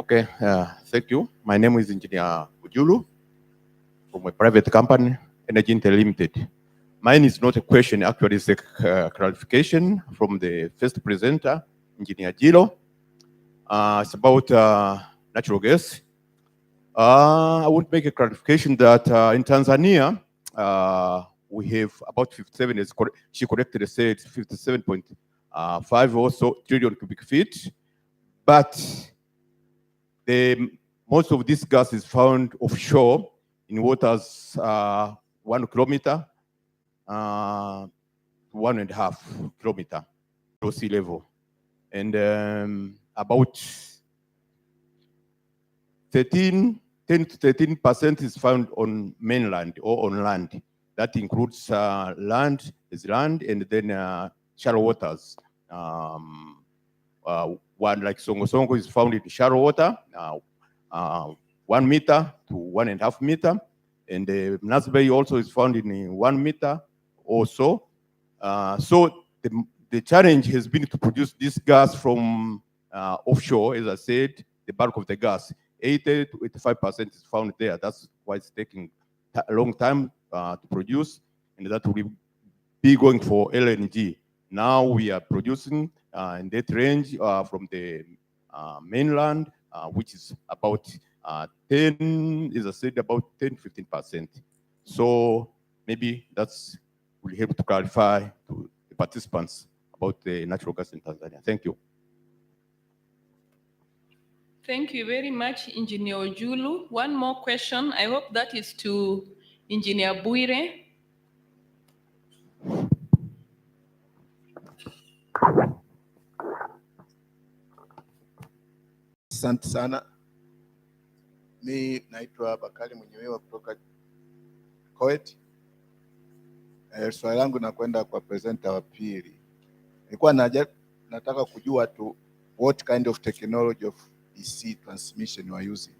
Okay, thank you. My name is Engineer Ujulu from a private company, Energy Intel Limited. Mine is not a question, actually it's a clarification from the first presenter, Engineer Jilo. It's about natural gas. I want to make a clarification that in Tanzania, we have about 57, she correctly said 57.5 or so trillion cubic feet, but most of this gas is found offshore in waters 1 kilometer to 1.5 kilometer below sea level. And about 10 to 13% is found on mainland or on land. That includes land, and then shallow waters. One like Songo is found in shallow water, 1 meter to 1.5 meter. And Mnazi Bay also is found in 1 meter or so. So the challenge has been to produce this gas from offshore, as I said, the bulk of the gas. 80 to 85% is found there. That's why it's taking a long time to produce, and that will be going for LNG. Now we are producing in that range from the mainland, which is about 10, as I said, about 10-15%. So maybe that's will help to clarify to the participants about the natural gas in Tanzania. Thank you. Thank you very much, Engineer Ojulu. One more question. I hope that is to Engineer Bwire. Asante sana. Mi naitwa Bakari Mwenyewewa kutoka Kuwait. Swali langu nakwenda kwa presenter wa pili. Nilikuwa nataka kujua tu what kind of technology of DC transmission you are using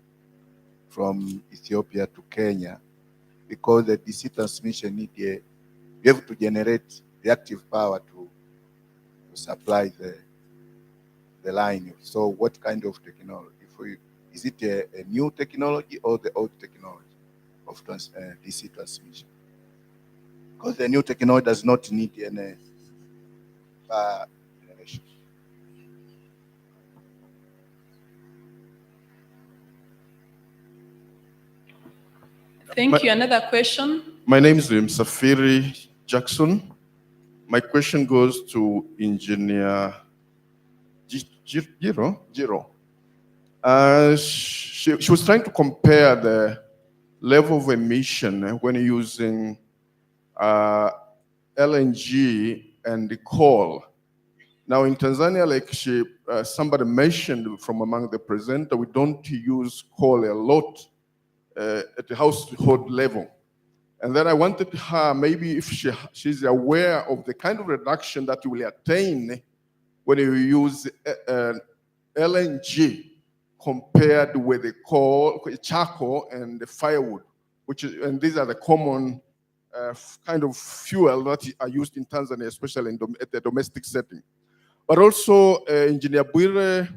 from Ethiopia to Kenya, because the DC transmission you have to generate reactive power to supply the line. So what kind of technology? Is it a new technology or the old technology of DC transmission? Because the new technology does not need any power generation. Thank you. Another question? My name is Msafiri Jackson. My question goes to Engineer Jiro. She was trying to compare the level of emission when using LNG and the coal. Now in Tanzania, like somebody mentioned from among the presenter, we don't use coal a lot at the household level. And then I wanted her, maybe if she's aware of the kind of reduction that you will attain when you use LNG compared with the coal, charcoal, and the firewood, and these are the common kind of fuel that are used in Tanzania, especially at the domestic setting. But also, Engineer Bwire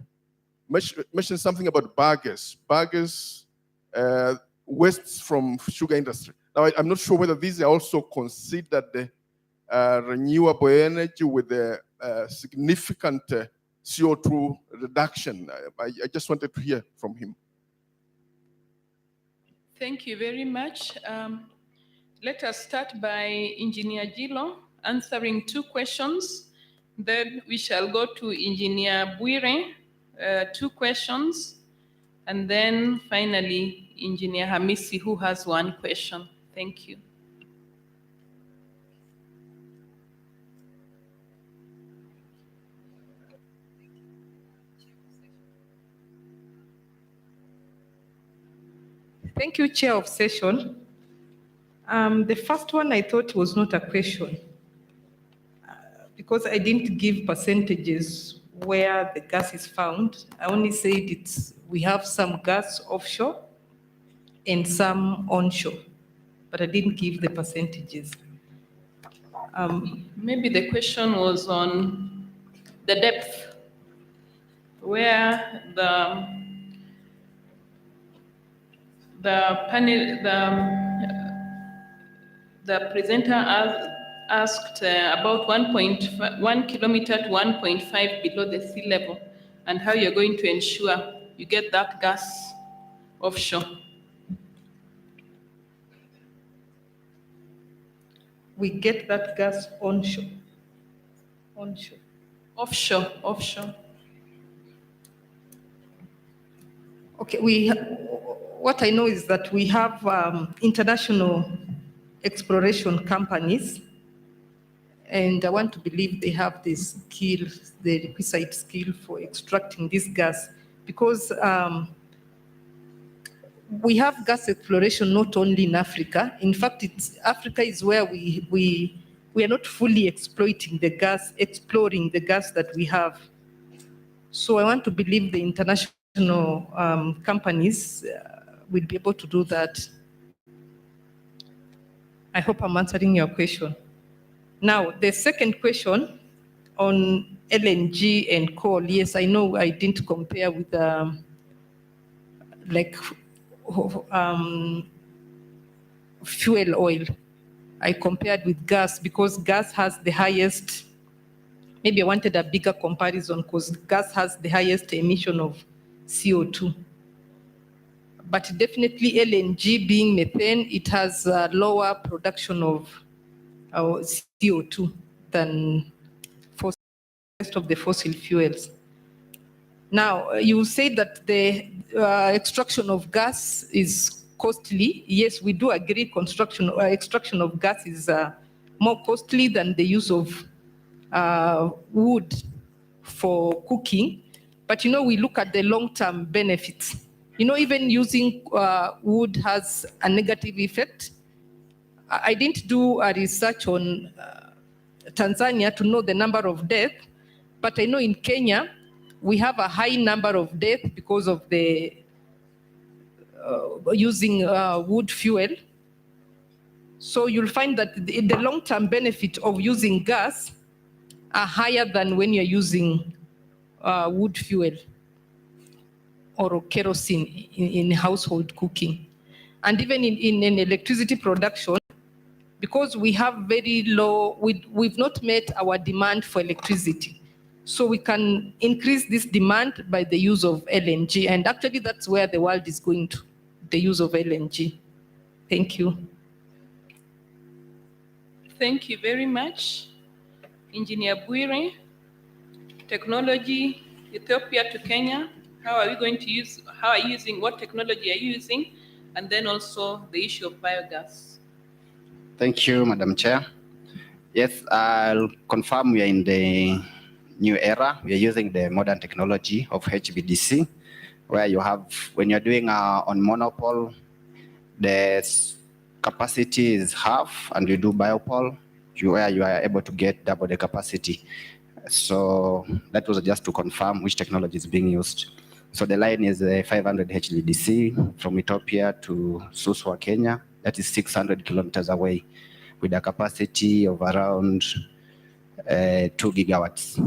mentioned something about bagasse, wastes from sugar industry. Now, I'm not sure whether these are also considered renewable energy with a significant CO2 reduction. I just wanted to hear from him. Thank you very much. Let us start by Engineer Jilo answering 2 questions. Then we shall go to Engineer Bwire, 2 questions. And then finally, Engineer Hamisi, who has 1 question. Thank you. Thank you, Chair of Session. The first one I thought was not a question because I didn't give percentages where the gas is found. I only said we have some gas offshore and some onshore, but I didn't give the percentages. Maybe the question was on the depth, where the presenter asked about 1 kilometer to 1.5 below the sea level, and how you're going to ensure you get that gas offshore. We get that gas onshore. Onshore. Offshore. Okay, what I know is that we have international exploration companies, and I want to believe they have the skill, the requisite skill for extracting this gas, because we have gas exploration not only in Africa. In fact, Africa is where we are not fully exploring the gas that we have. So I want to believe the international companies will be able to do that. I hope I'm answering your question. Now, the second question on LNG and coal. Yes, I know I didn't compare with fuel oil. I compared with gas because gas has the highest, maybe I wanted a bigger comparison because gas has the highest emission of CO2. But definitely LNG being methane, it has a lower production of CO2 than the rest of the fossil fuels. Now, you say that the extraction of gas is costly. Yes, we do agree extraction of gas is more costly than the use of wood for cooking. But, we look at the long-term benefits. Even using wood has a negative effect. I didn't do a research on Tanzania to know the number of deaths, but I know in Kenya, we have a high number of deaths because of the using wood fuel. So you'll find that the long-term benefit of using gas are higher than when you're using wood fuel or kerosene in household cooking. And even in electricity production, because we have very low, we've not met our demand for electricity. So we can increase this demand by the use of LNG. And actually that's where the world is going to, the use of LNG. Thank you. Thank you very much. Engineer Bwire, technology, Ethiopia to Kenya. How are you using, what technology are you using? And then also the issue of biogas. Thank you, Madam Chair. Yes, I'll confirm we are in the new era. We are using the modern technology of HVDC, where you have, when you're doing on monopole, the capacity is half, and you do biopole, where you are able to get double the capacity. So that was just to confirm which technology is being used. So the line is 500 HVDC from Ethiopia to Suswa, Kenya. That is 600 kilometers away with a capacity of around 2 gigawatts.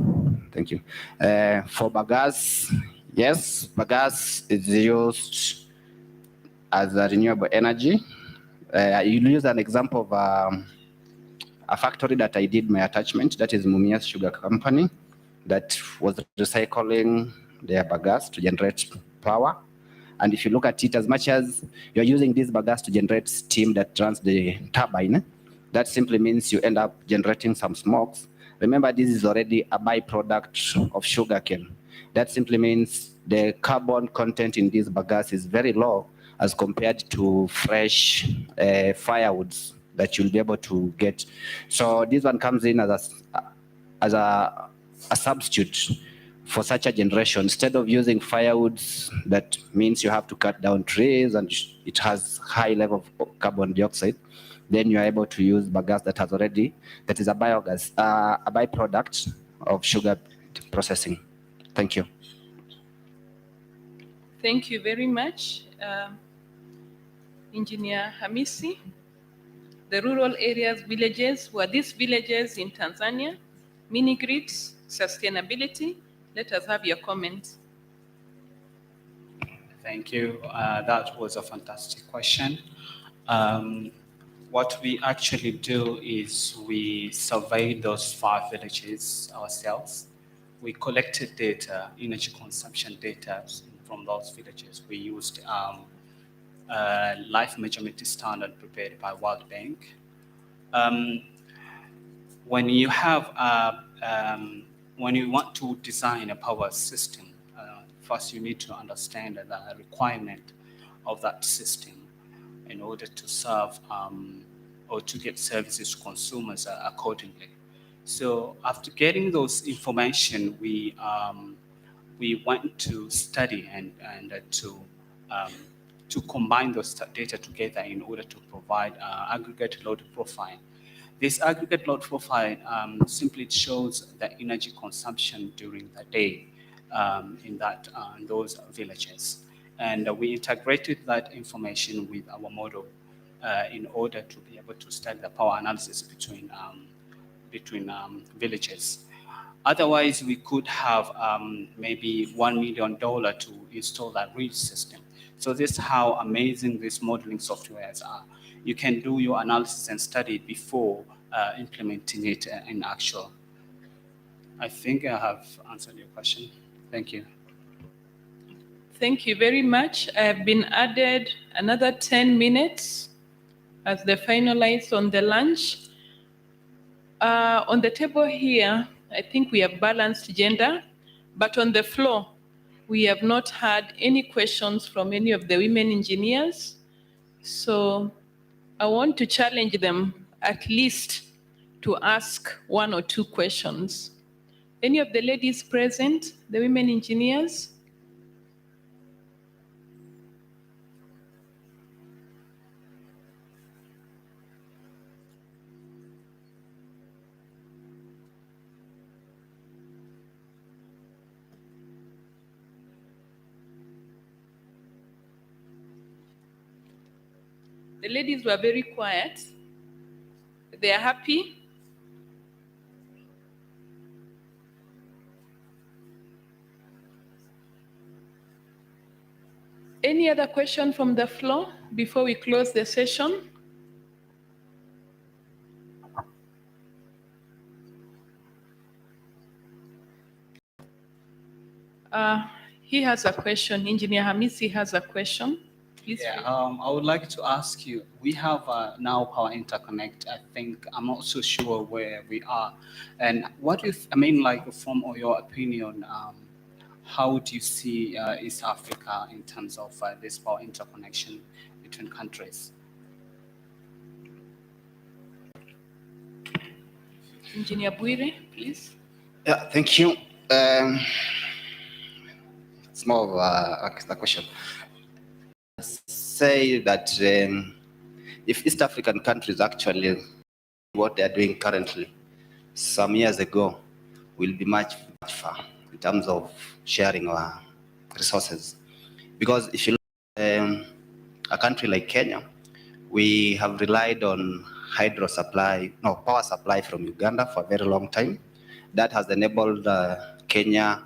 Thank you. For bagasse, yes, bagasse is used as a renewable energy. You'll use an example of a factory that I did my attachment, that is Mumias Sugar Company, that was recycling their bagasse to generate power. And if you look at it, as much as you're using this bagasse to generate steam that runs the turbine, that simply means you end up generating some smokes. Remember, this is already a byproduct of sugarcane. That simply means the carbon content in this bagasse is very low as compared to fresh firewoods that you'll be able to get. So this one comes in as a substitute for such a generation. Instead of using firewoods, that means you have to cut down trees and it has high level of carbon dioxide. Then you are able to use bagasse that is a biogas, a byproduct of sugar processing. Thank you. Thank you very much. Engineer Hamisi, the rural areas, villages, were these villages in Tanzania, mini grids, sustainability? Let us have your comments. Thank you. That was a fantastic question. What we actually do is we survey those 5 villages ourselves. We collected data, energy consumption data from those villages. We used life measurement standard prepared by World Bank. When you have when you want to design a power system, first you need to understand the requirement of that system in order to serve or to get services to consumers accordingly. So after getting those information, we went to study and to combine those data together in order to provide aggregate load profile. This aggregate load profile simply shows the energy consumption during the day in those villages. And we integrated that information with our model in order to be able to study the power analysis between villages. Otherwise, we could have maybe $1 million to install that real system. So this is how amazing these modeling softwares are. You can do your analysis and study before implementing it in actual. I think I have answered your question. Thank you. Thank you very much. I have been added another 10 minutes as they finalize on the lunch. On the table here, I think we have balanced gender, but on the floor, we have not had any questions from any of the women engineers. So I want to challenge them at least to ask 1 or 2 questions. Any of the ladies present, the women engineers? The ladies were very quiet. They are happy. Any other question from the floor before we close the session? He has a question. Engineer Hamisi has a question. Please. Yeah, I would like to ask you, we have now Power Interconnect. I think, I'm not so sure where we are. And what if, I mean, like from your opinion, how do you see East Africa in terms of this power interconnection between countries? Engineer Bwire, please. Yeah, thank you. It's more of a question. Say that if East African countries actually what they are doing currently, some years ago, will be much far in terms of sharing our resources. Because if you look at a country like Kenya, we have relied on power supply from Uganda for a very long time. That has enabled Kenya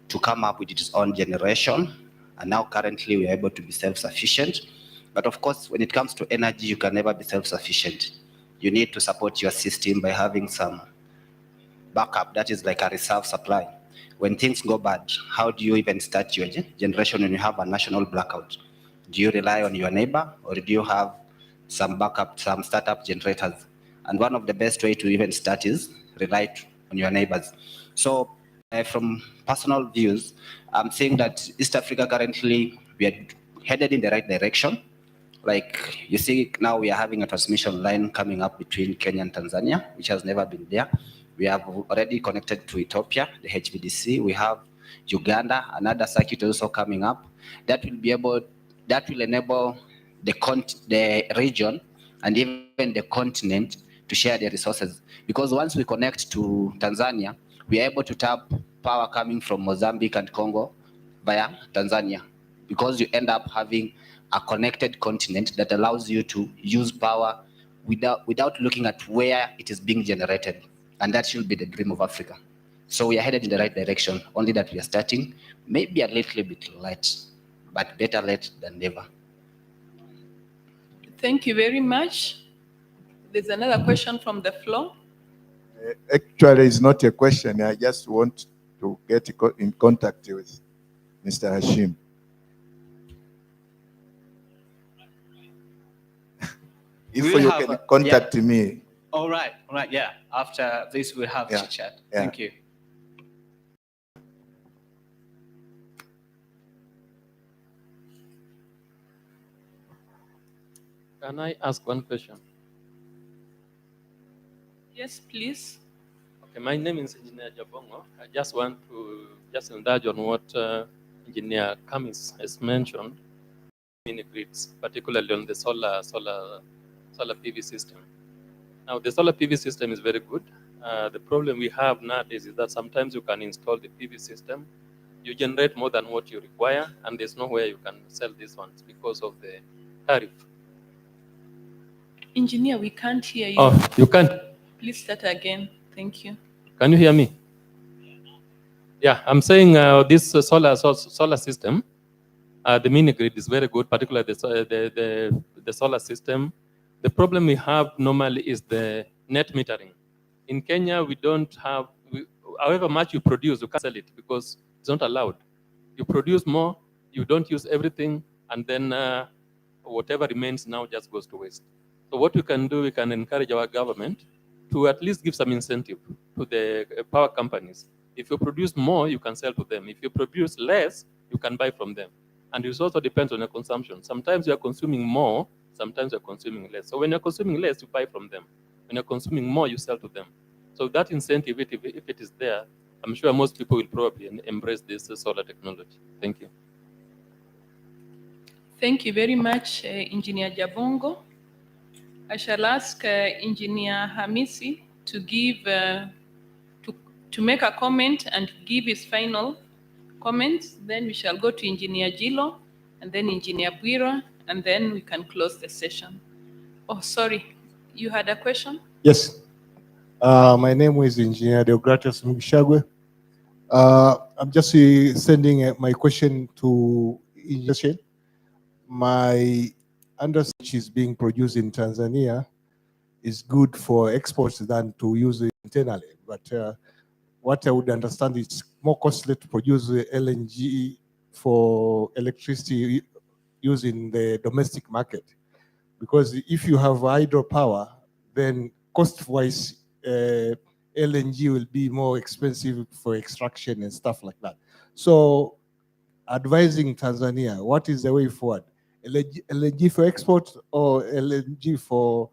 to come up with its own generation. And now currently we are able to be self-sufficient. But of course, when it comes to energy, you can never be self-sufficient. You need to support your system by having some backup, that is like a reserve supply. When things go bad, how do you even start your generation when you have a national blackout? Do you rely on your neighbor, or do you have some backup, some startup generators? And one of the best way to even start is rely on your neighbors. So from personal views, I'm saying that East Africa currently, we are headed in the right direction. Like you see, now we are having a transmission line coming up between Kenya and Tanzania, which has never been there. We have already connected to Ethiopia, the HVDC. We have Uganda, another circuit also coming up. That will enable the region and even the continent to share their resources. Because once we connect to Tanzania, we are able to tap power coming from Mozambique and Congo via Tanzania, because you end up having a connected continent that allows you to use power without looking at where it is being generated. And that should be the dream of Africa. So we are headed in the right direction, only that we are starting maybe a little bit late. but better late than never. Thank you very much. There's another question from the floor. Actually, it's not a question. I just want to get in contact with Mr. Hashim. If We'll you have can a- contact me. All right, yeah. After this, we'll have Yeah, chit chat. yeah. Thank you. Can I ask one question? Yes, please. Okay, my name is Engineer Jabongo. I just want to just indulge on what Engineer Kamis has mentioned, mini grids, particularly on the solar PV system. Now, the solar PV system is very good. The problem we have nowadays is that sometimes you can install the PV system, you generate more than what you require, and there's nowhere you can sell these ones because of the tariff. Engineer, we can't hear you. Oh, you can't? Please start again. Thank you. Can you hear me? Yeah, I'm saying this solar system, the mini grid is very good, particularly the solar system. The problem we have normally is the net metering. In Kenya, we don't have, however much you produce, you can't sell it because it's not allowed. You produce more, you don't use everything, and then whatever remains now just goes to waste. So what we can do, we can encourage our government to at least give some incentive to the power companies. If you produce more, you can sell to them. If you produce less, you can buy from them. And it also depends on your consumption. Sometimes you're consuming more, sometimes you're consuming less. So when you're consuming less, you buy from them. When you're consuming more, you sell to them. So that incentive, if it is there, I'm sure most people will probably embrace this solar technology. Thank you. Thank you very much, Engineer Jabongo. I shall ask Engineer Hamisi to give, to make a comment and give his final comments. Then we shall go to Engineer Jilo, and then Engineer Bwira, and then we can close the session. Oh, sorry, you had a question? Yes. My name is Engineer Deogratias Mugishagwe. I'm just sending my question to Engineer. My understanding is being produced in Tanzania is good for exports than to use it internally. But what I would understand is more costly to produce LNG for electricity using the domestic market. Because if you have hydropower, then cost-wise, LNG will be more expensive for extraction and stuff like that. So advising Tanzania, what is the way forward? LNG for export or LNG for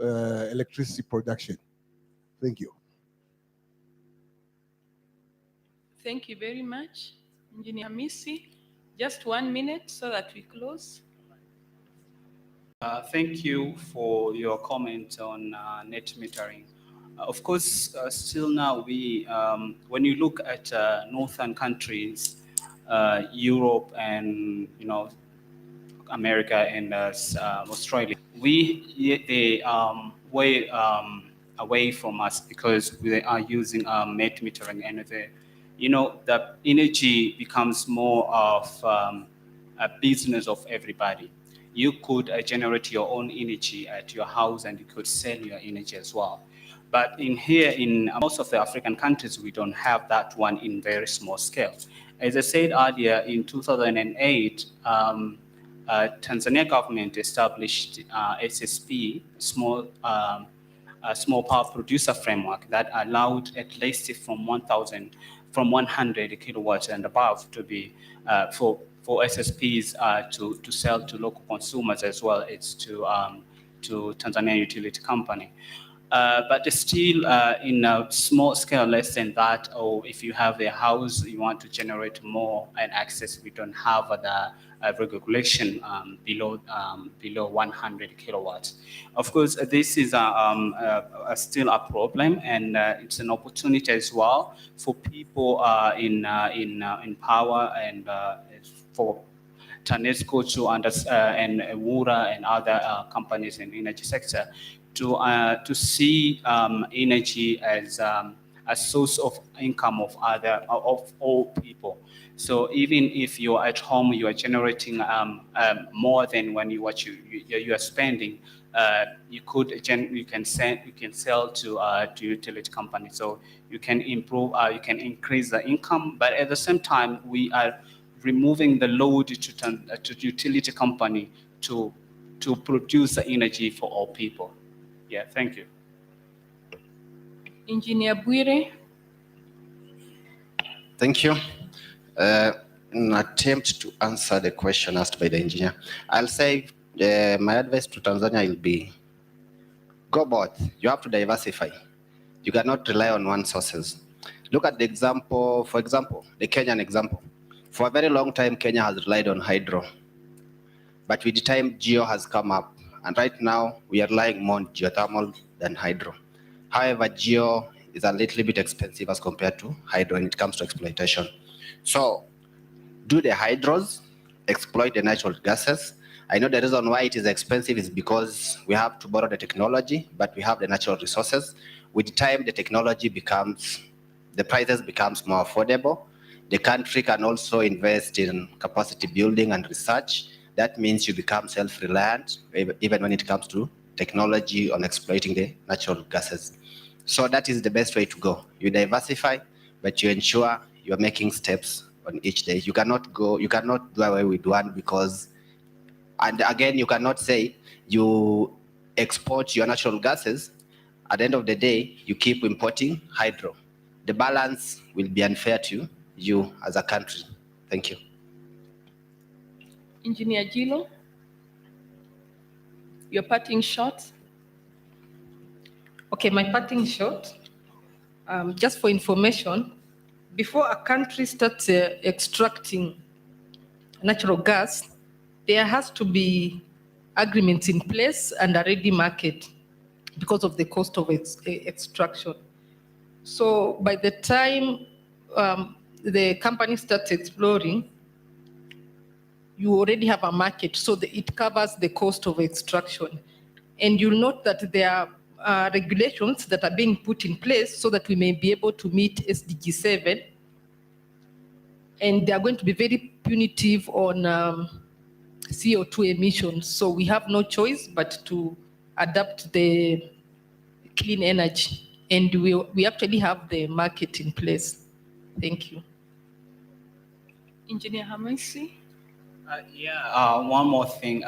electricity production? Thank you. Thank you very much, Engineer Hamisi. Just 1 minute so that we close. Thank you for your comment on net metering. Of course, still now when you look at northern countries, Europe and America and Australia, they way away from us because they are using net metering, and the energy becomes more of a business of everybody. You could generate your own energy at your house, and you could sell your energy as well. But in most of the African countries, we don't have that one in very small scale. As I said earlier, in 2008, Tanzania government established SSP, small power producer framework, that allowed at least from 100 kilowatts and above to be for SSPs to sell to local consumers as well as to Tanzania Utility Company. But still in a small scale, less than that, or if you have a house, you want to generate more and access, we don't have the regulation below 100 kilowatts. Of course, this is still a problem, and it's an opportunity as well for people in power and for TANESCO to and Wura and other companies in the energy sector to see energy as a source of income of all people. So even if you're at home, you are generating more than when you are spending, you can sell to utility company. So you can improve, you can increase the income, but at the same time, we are removing the load to utility company to produce the energy for all people. Yeah, thank you. Engineer Bwire. Thank you. In an attempt to answer the question asked by the engineer, I'll say my advice to Tanzania will be, go both. You have to diversify. You cannot rely on one sources. Look at the example, for example, the Kenyan example. For a very long time, Kenya has relied on hydro. But with the time, geo has come up. And right now, we are relying more on geothermal than hydro. However, geo is a little bit expensive as compared to hydro when it comes to exploitation. So do the hydros, exploit the natural gases. I know the reason why it is expensive is because we have to borrow the technology, but we have the natural resources. With time, the technology the prices becomes more affordable. The country can also invest in capacity building and research. That means you become self-reliant, even when it comes to technology on exploiting the natural gases. So that is the best way to go. You diversify, but you ensure you're making steps on each day. You cannot do away with one because, and again, you cannot say you export your natural gases. At the end of the day, you keep importing hydro. The balance will be unfair to you as a country. Thank you. Engineer Gilo, your parting shot. Okay, my parting shot, just for information, before a country starts extracting natural gas, there has to be agreements in place and a ready market because of the cost of its extraction. So by the time the company starts exploring, you already have a market, so it covers the cost of extraction. And you'll note that there are regulations that are being put in place so that we may be able to meet SDG 7. And they are going to be very punitive on CO2 emissions. So we have no choice but to adapt the clean energy. And we actually have the market in place. Thank you. Engineer Hamisi. One more thing.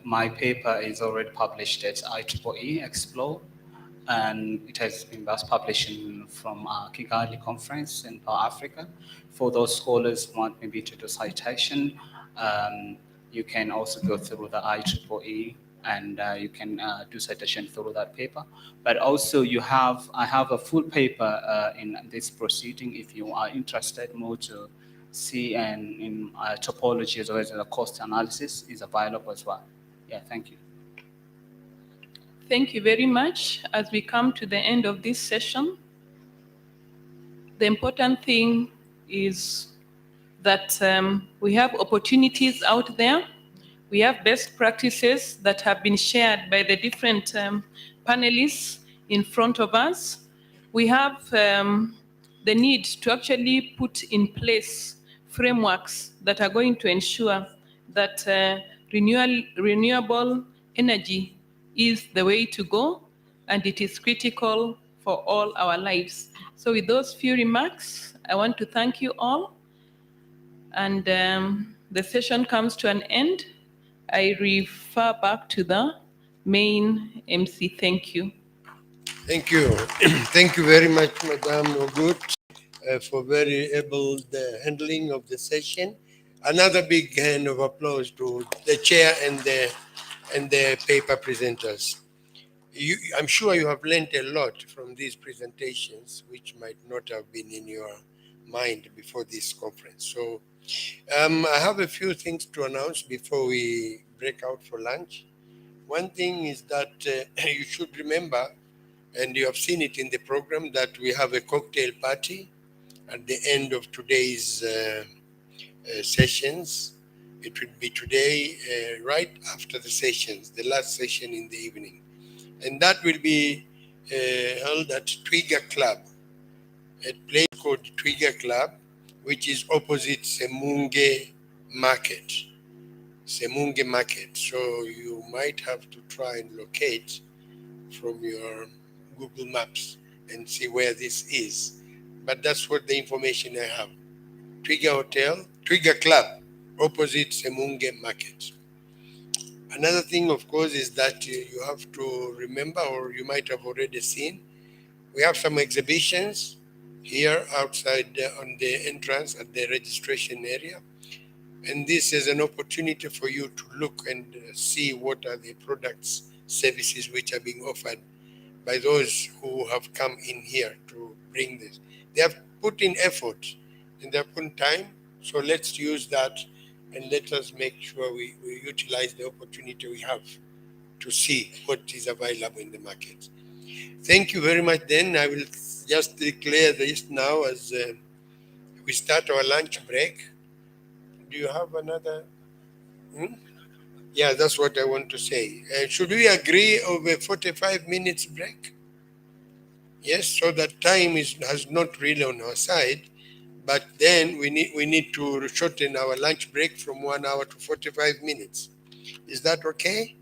My paper is already published at IEEE Explore, and it has been last published from Kigali conference in Africa. For those scholars who want maybe to do citation, you can also go through the IEEE and you can do citation through that paper. But also I have a full paper in this proceeding if you are interested more to see, and in topology as well as the cost analysis is available as well. Yeah, thank you. Thank you very much. As we come to the end of this session, the important thing is that we have opportunities out there. We have best practices that have been shared by the different panelists in front of us. We have the need to actually put in place frameworks that are going to ensure that renewable energy is the way to go, and it is critical for all our lives. So with those few remarks, I want to thank you all. And the session comes to an end. I refer back to the main MC. Thank you. Thank you. Thank you very much, Madam Ogut, for very able handling of the session. Another big hand of applause to the chair and the paper presenters. I'm sure you have learned a lot from these presentations, which might not have been in your mind before this conference. So I have a few things to announce before we break out for lunch. One thing is that you should remember, and you have seen it in the program, that we have a cocktail party at the end of today's sessions. It will be today, right after the sessions, the last session in the evening. And that will be held at Twiga Club, a place called Twiga Club. which is opposite Semunge Market. Semunge Market. So you might have to try and locate from your Google Maps and see where this is. But that's what the information I have. Twiga Hotel, Twiga Club, opposite Semunge Market. Another thing, of course, is that you have to remember, or you might have already seen, we have some exhibitions here outside on the entrance at the registration area. And this is an opportunity for you to look and see what are the products, services which are being offered by those who have come in here to bring this. They have put in effort and they have put in time. So let's use that and let us make sure we utilize the opportunity we have to see what is available in the market. Thank you very much. Then I will just declare this now as we start our lunch break. Do you have another? Yeah, that's what I want to say. Should we agree of a 45 minutes break? Yes, so that time has not really on our side, but then we need to shorten our lunch break from 1 hour to 45 minutes. Is that okay?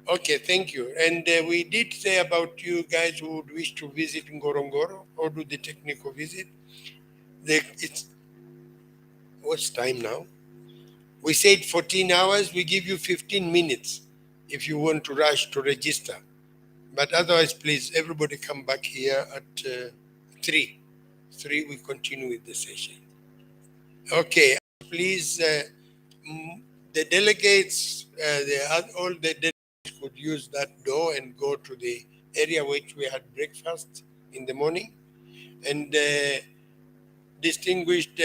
Okay, thank you. And we did say about you guys who would wish to visit Ngorongoro or do the technical visit. It's what's time now? We said 14 hours. We give you 15 minutes if you want to rush to register. But otherwise, please, everybody come back here at 3. 3, we continue with the session. Okay, please, the delegates, all the delegates could use that door and go to the area which we had breakfast in the morning. And distinguished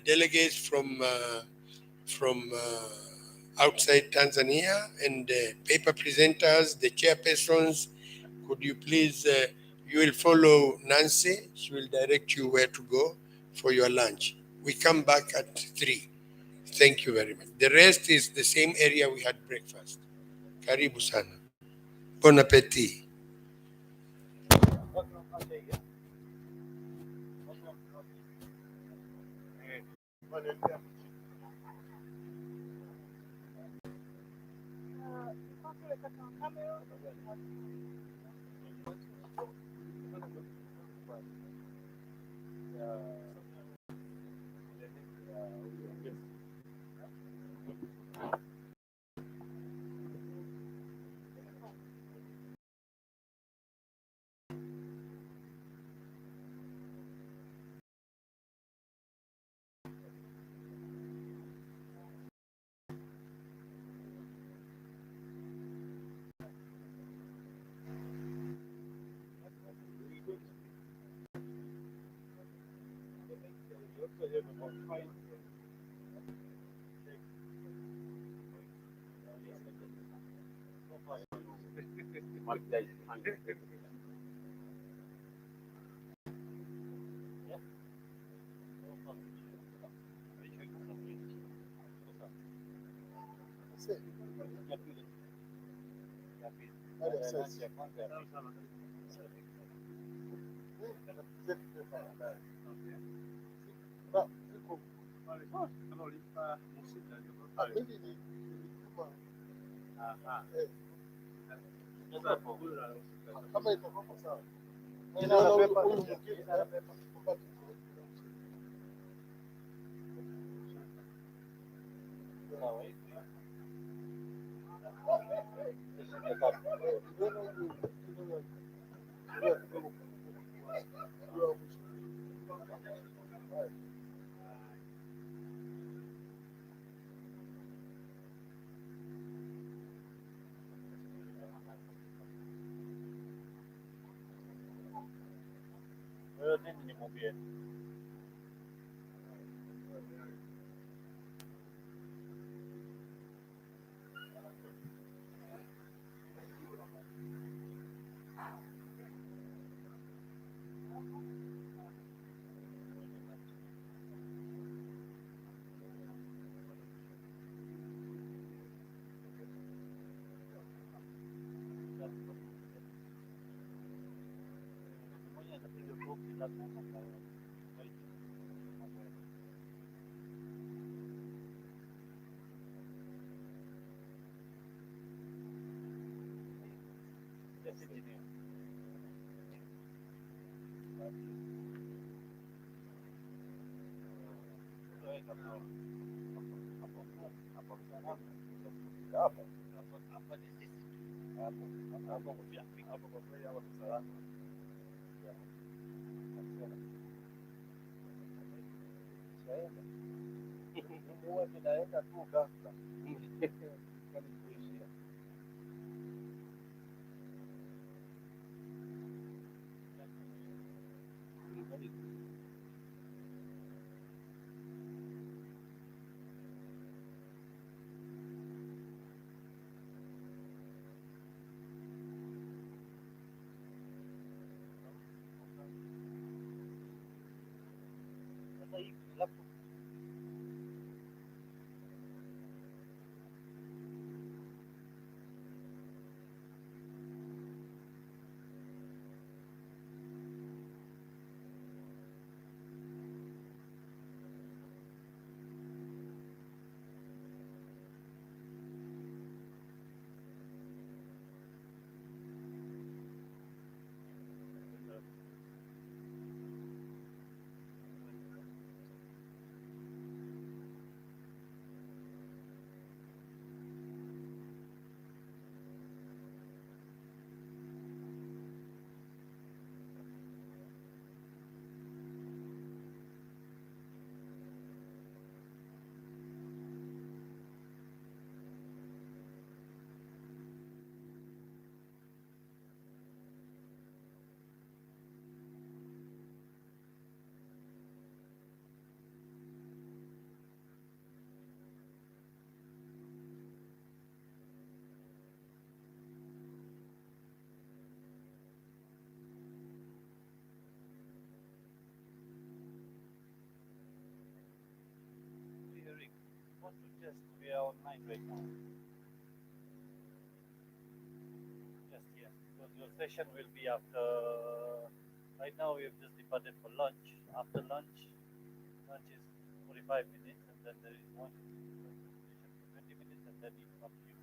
delegates from outside Tanzania and paper presenters, the chairpersons, could you please, you will follow Nancy. She will direct you where to go for your lunch. We come back at 3. Thank you very much. The rest is the same area we had breakfast. Karibu sana. Bon appetit. We are online right now. Just here. Because your session will be after. Right now, we have just departed for lunch. After lunch, lunch is 45 minutes, and then there is one session for 20 minutes, and then it's up to you.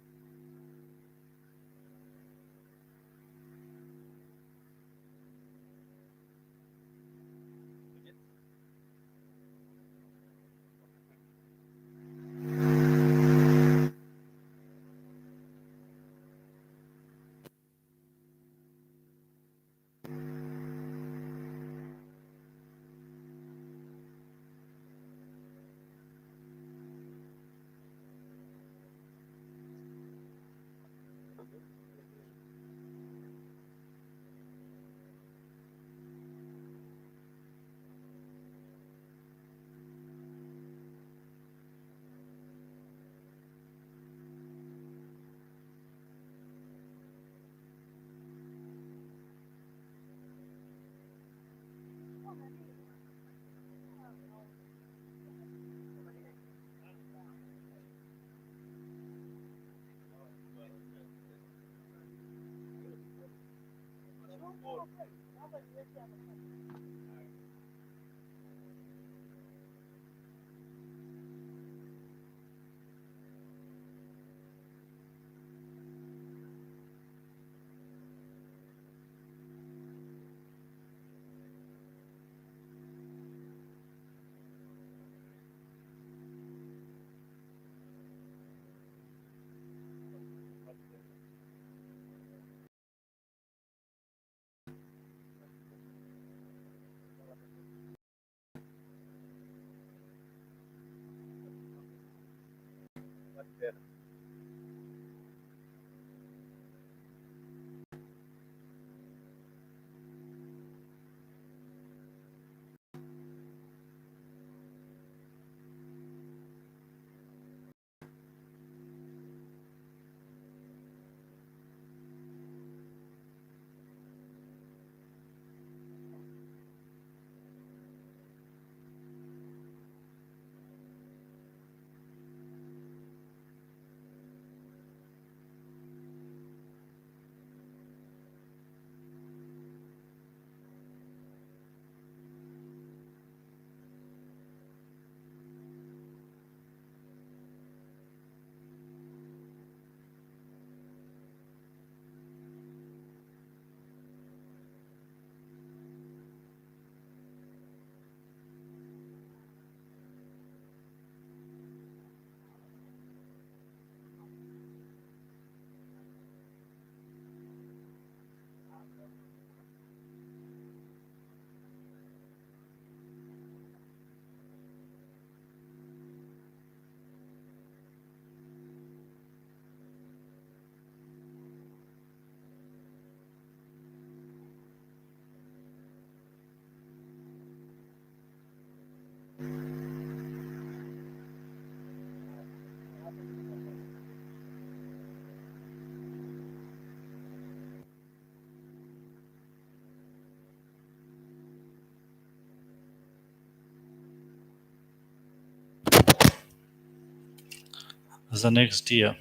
Sasa next year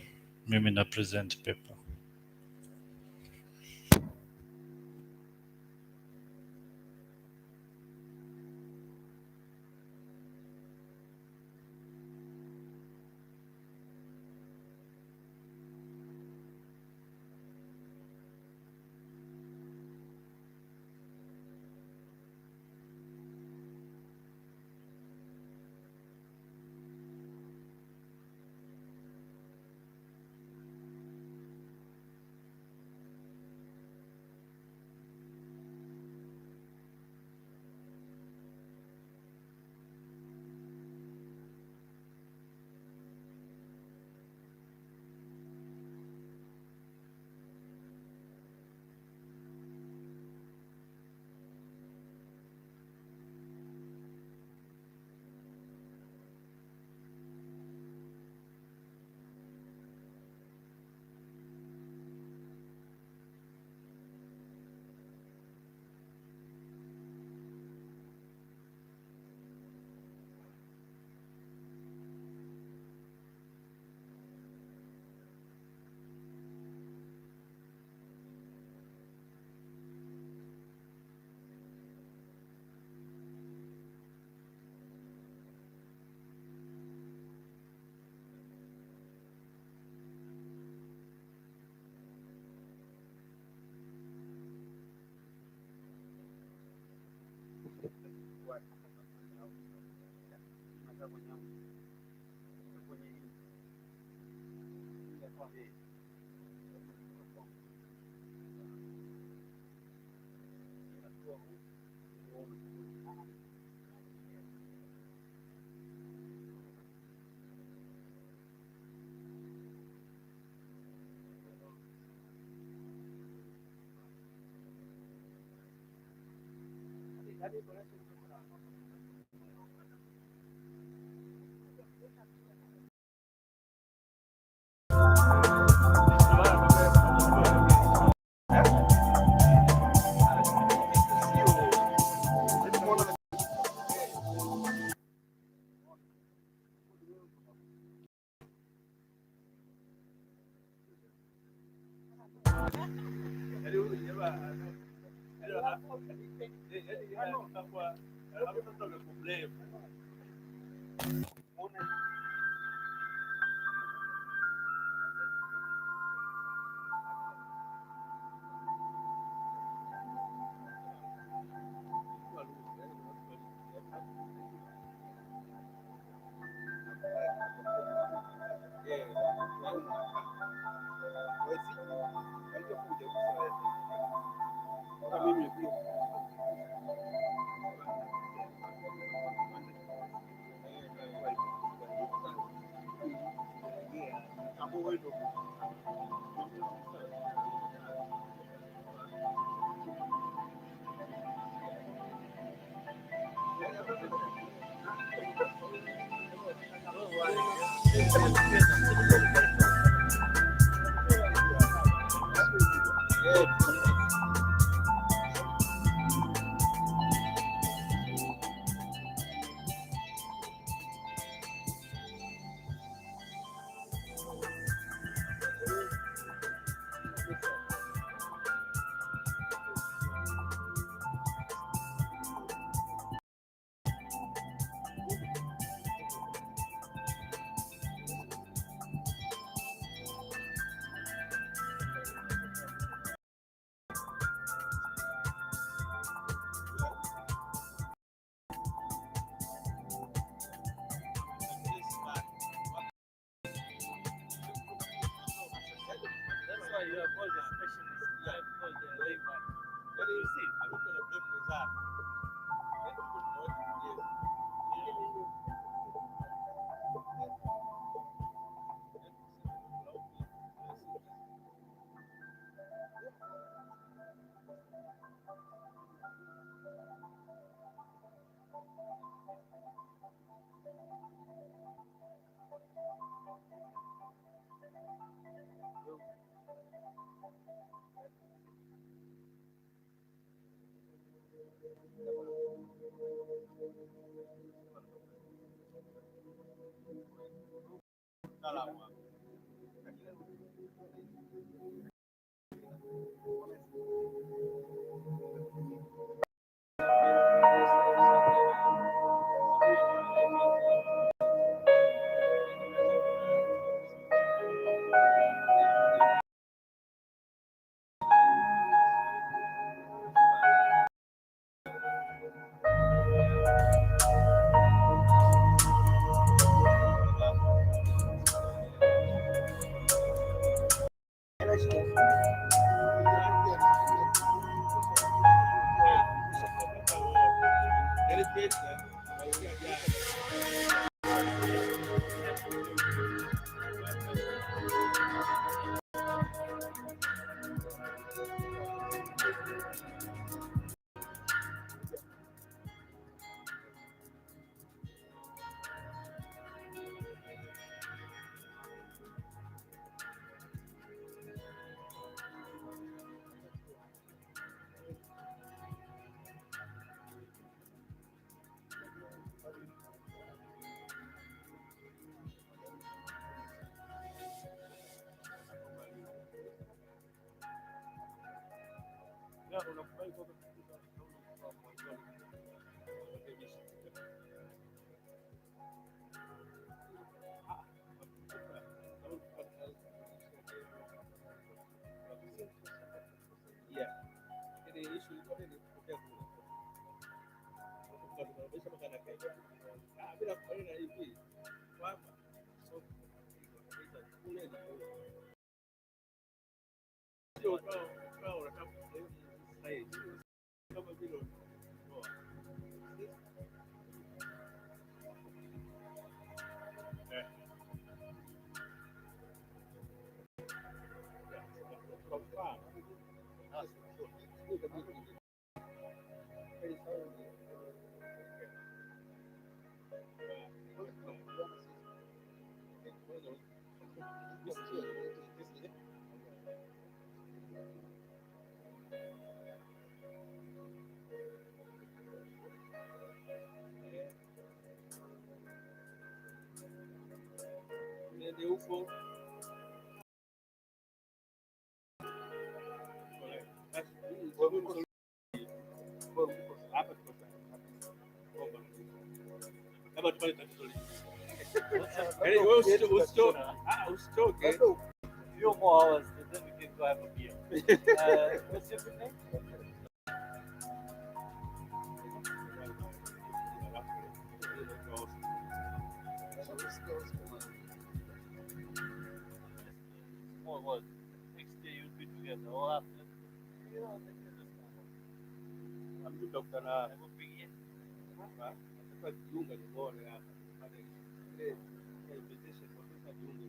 mimi na present paper. Few more hours, then we can go have a beer. What's your good name? More what? Next day you'll be together. All after. I'm Dr. Na. I will bring it. Jiunga nione hapa. Ile invitation kwa sasa jiunga.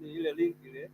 Ile link ile.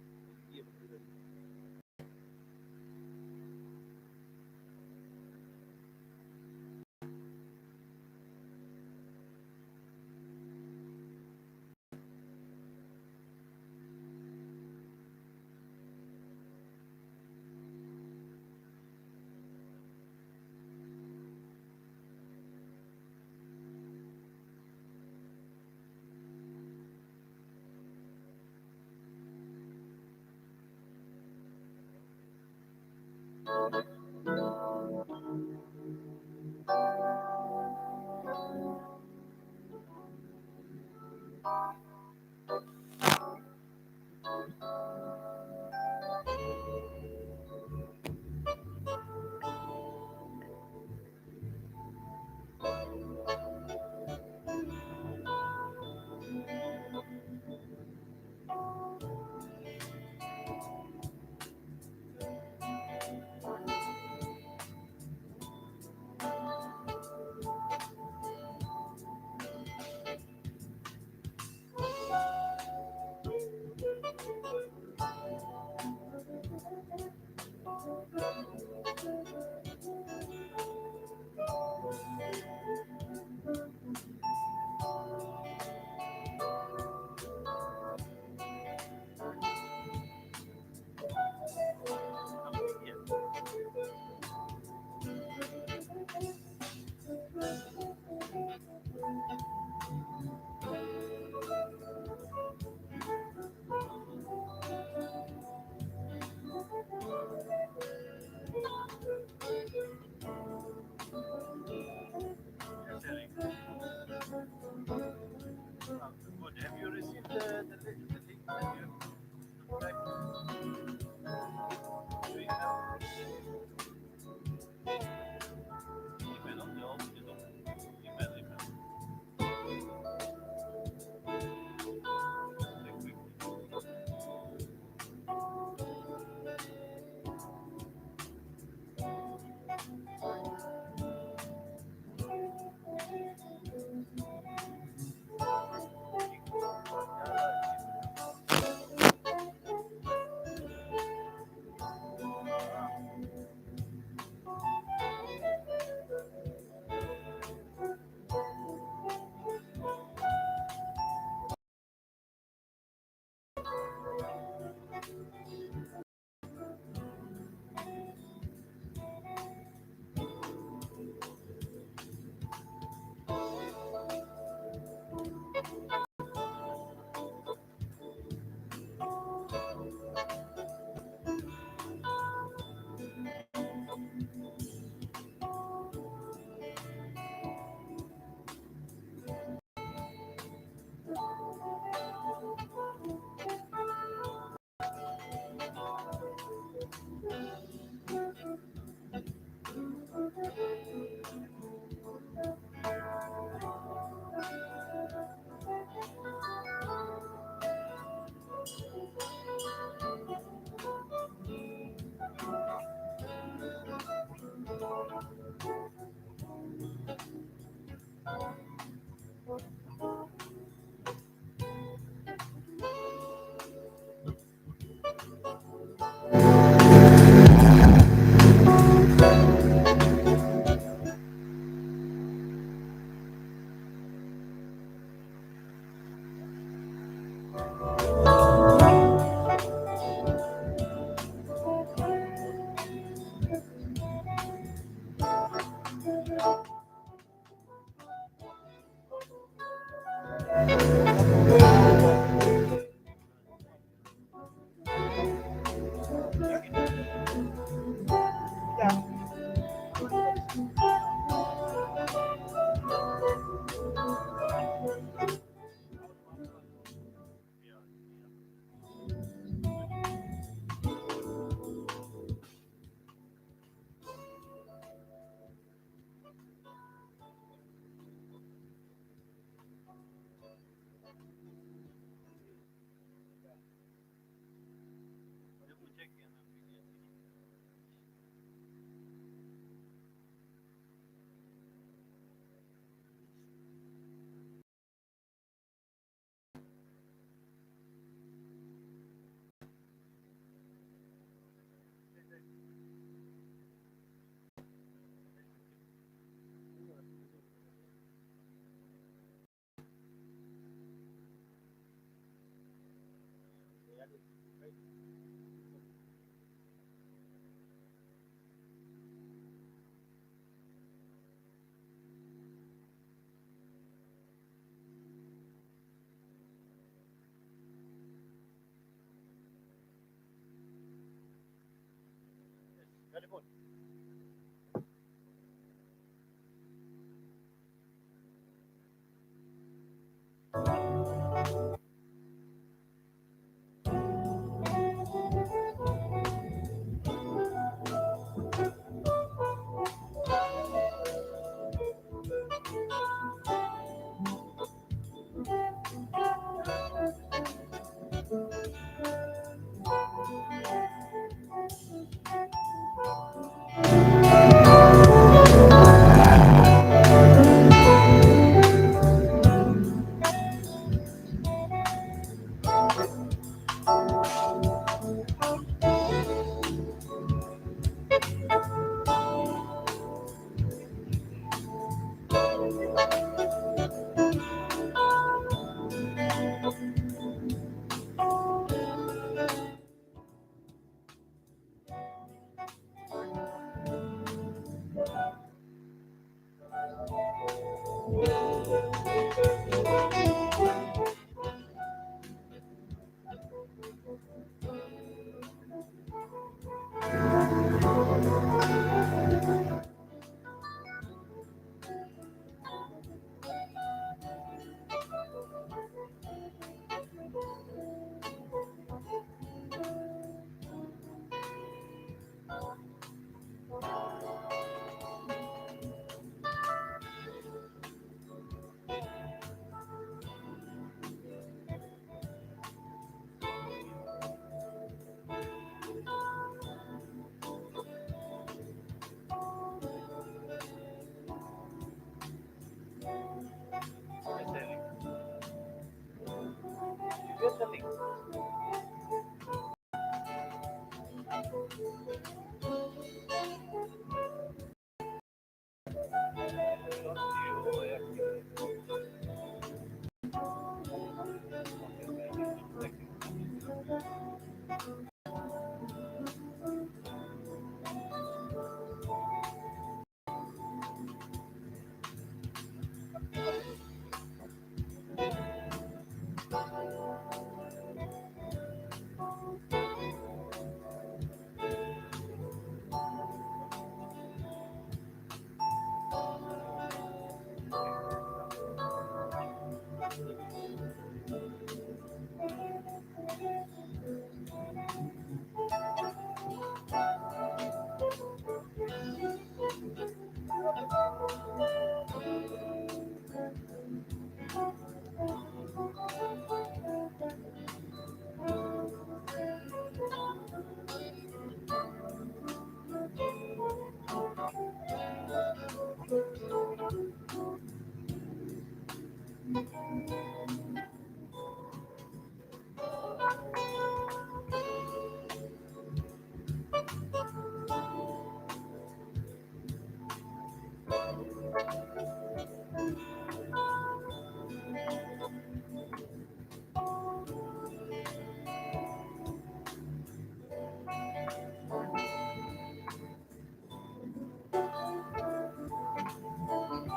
Very good.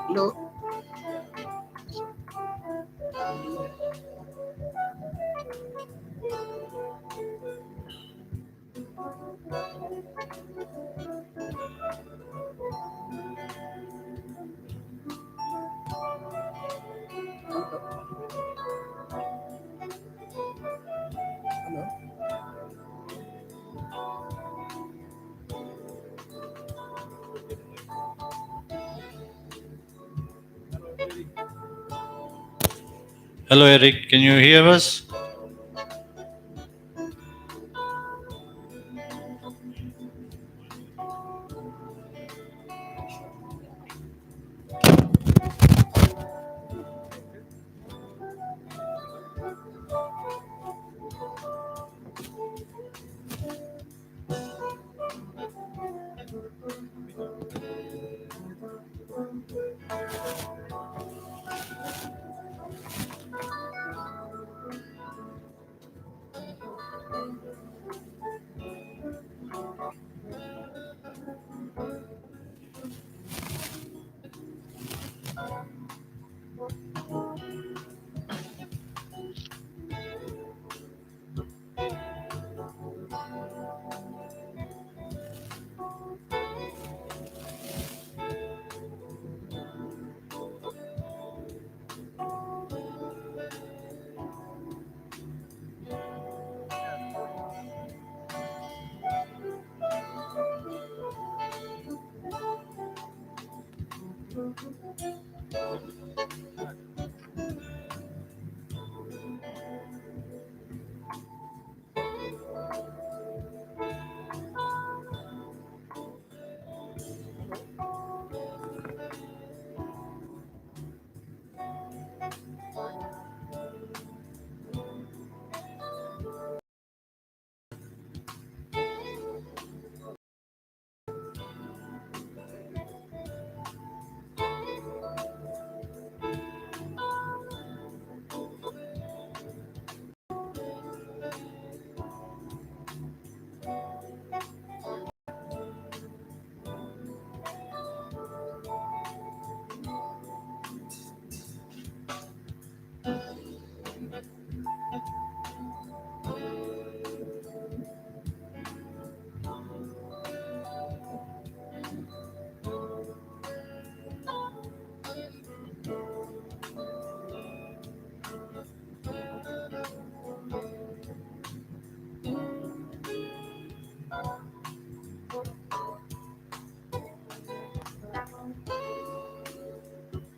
Hello. Hello, Eric. Can you hear us?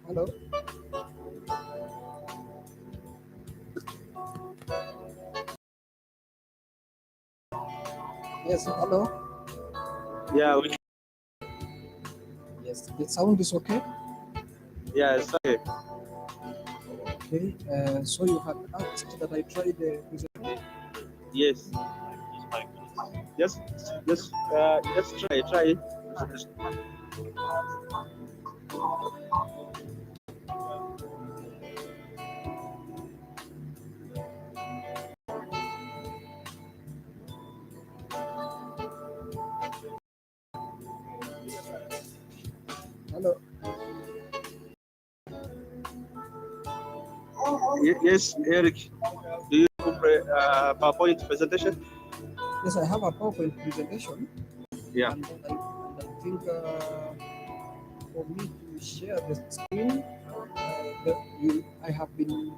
Hello. Yes, hello. Yeah, Yes, the sound is okay. yeah, it's okay. Okay, so you had asked that I try the presentation. Yes. Just try. Hello. Yes, Eric. Do you have a PowerPoint presentation? Yes, I have a PowerPoint presentation. Yeah. And I think for me to share the screen, I have been.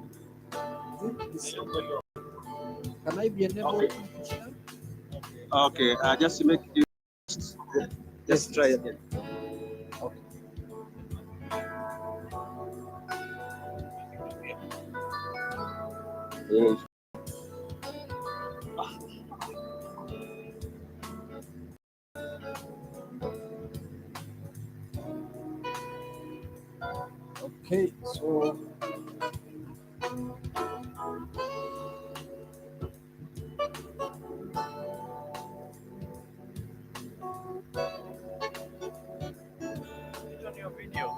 Can I be enabled to share? Okay. Just make you. Just try again. Okay. Yes. Okay, so On your video.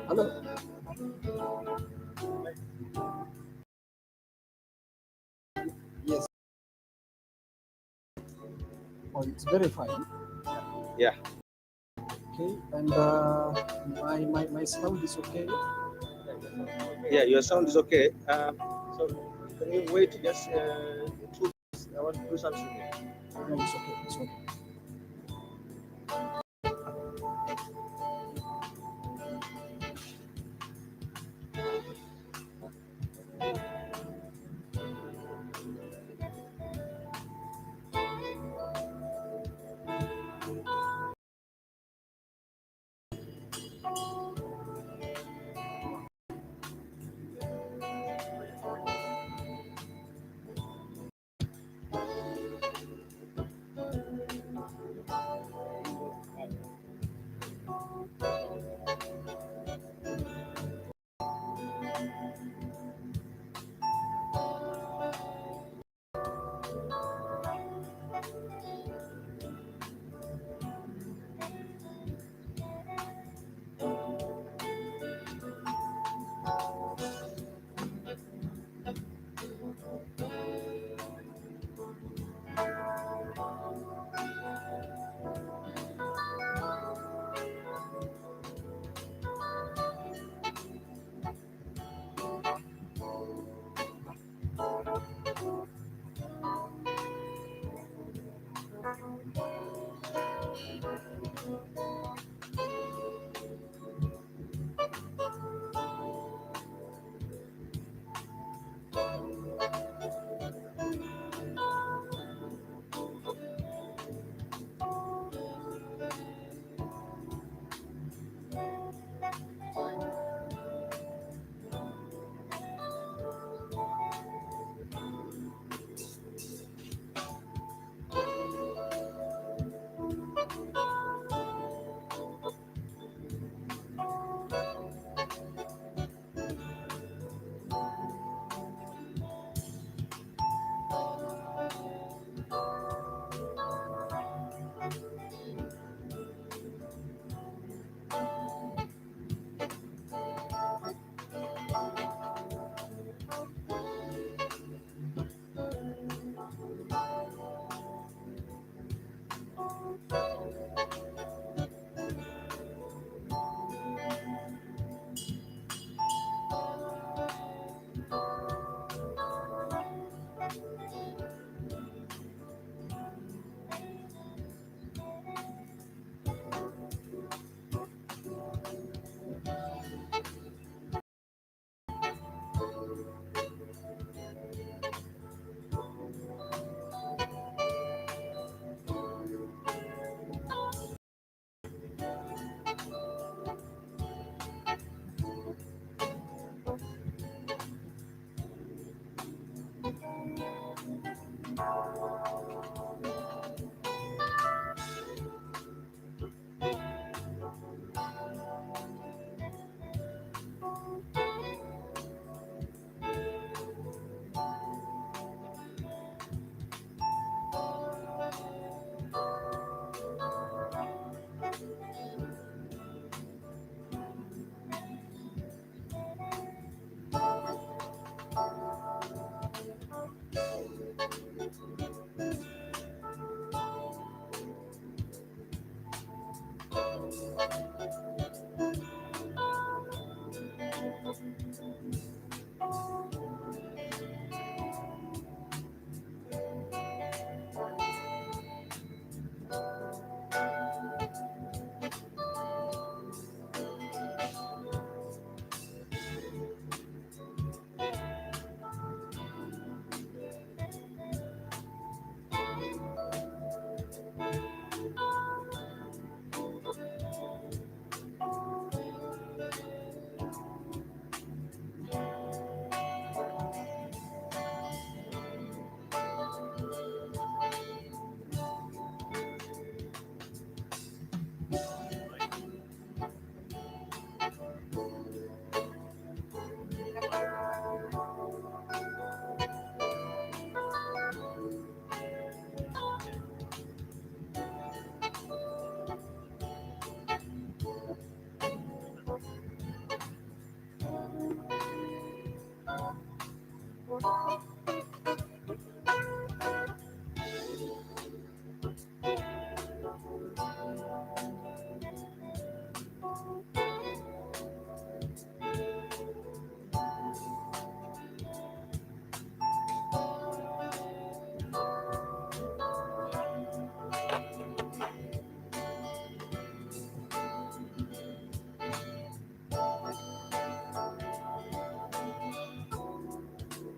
hello. Yes. Oh, it's very fine. Yeah. Okay, and my sound is okay. Yeah, your sound is okay. So can you wait just 2 minutes? I want to do something. No, it's okay. It's okay.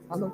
Hello.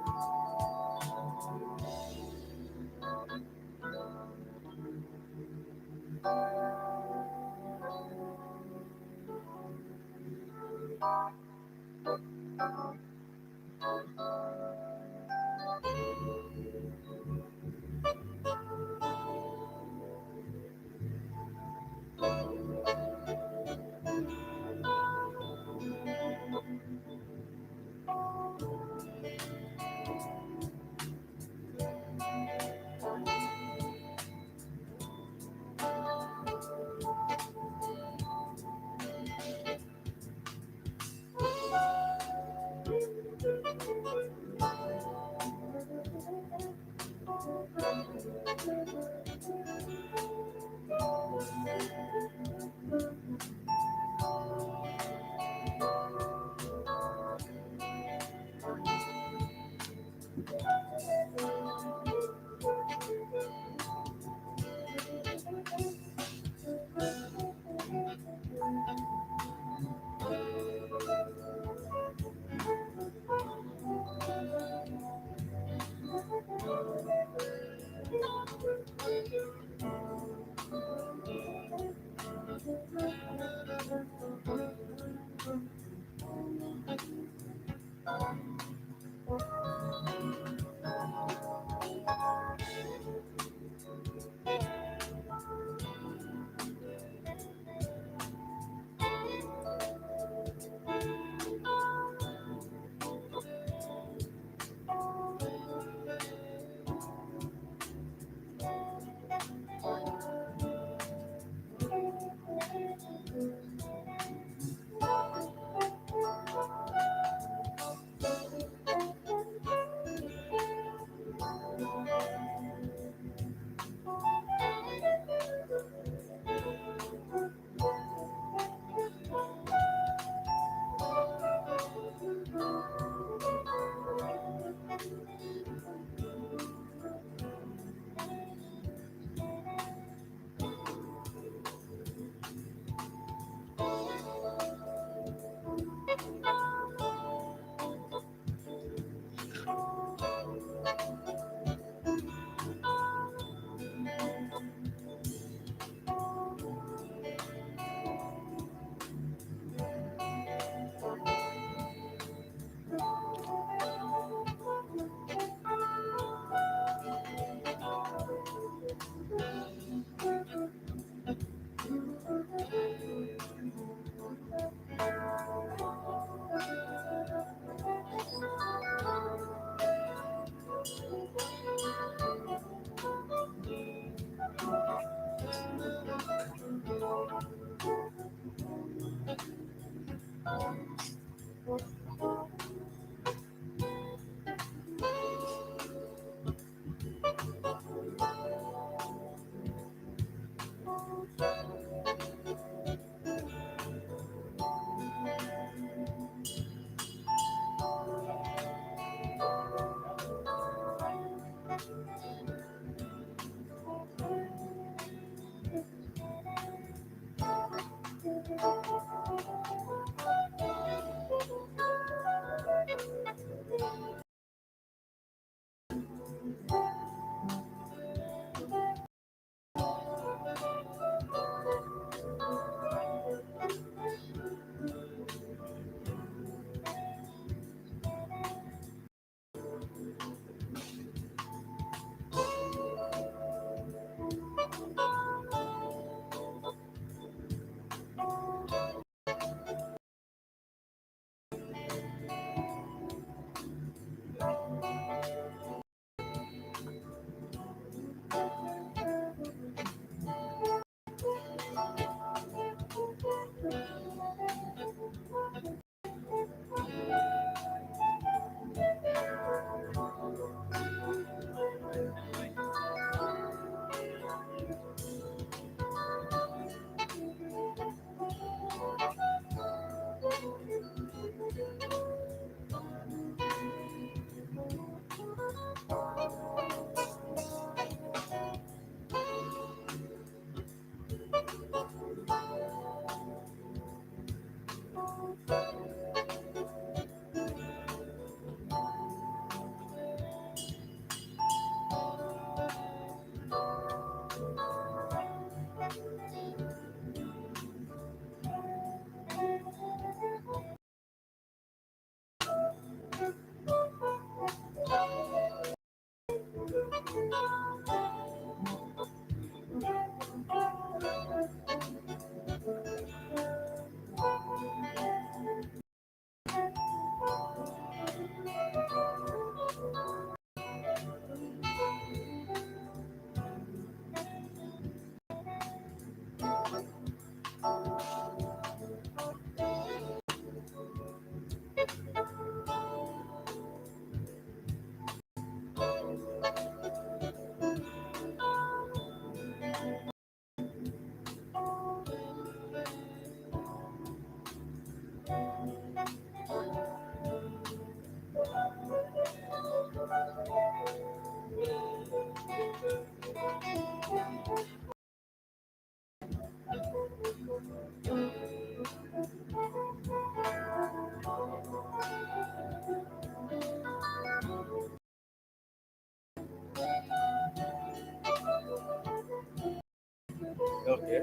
Okay.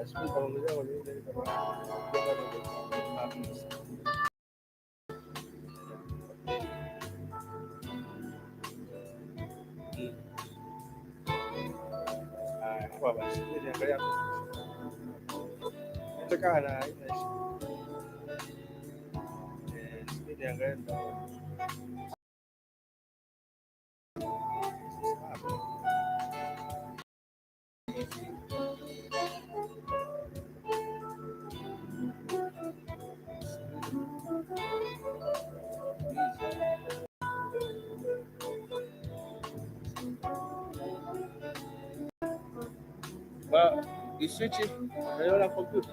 Sijui kama mzee walienda hizo. Kwa basi niangalia hapo. Nataka na niangalia ndo. Well, you switch it. Unaiona kompyuta?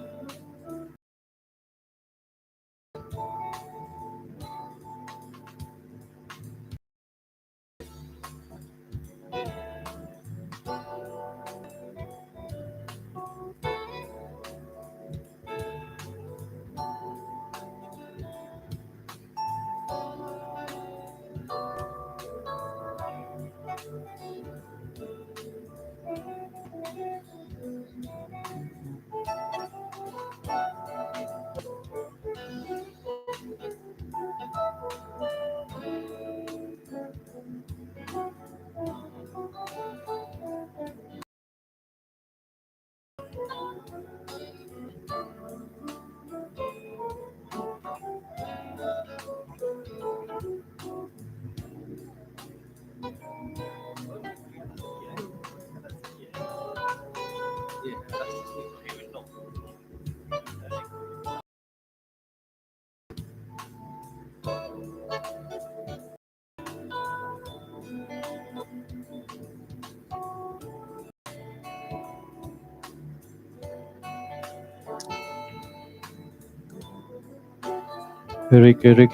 Eric,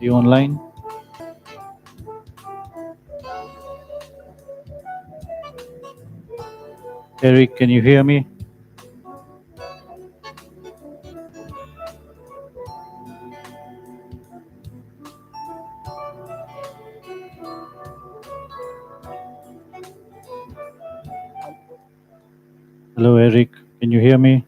you online? Eric, can you hear me? Hello, Eric, can you hear me?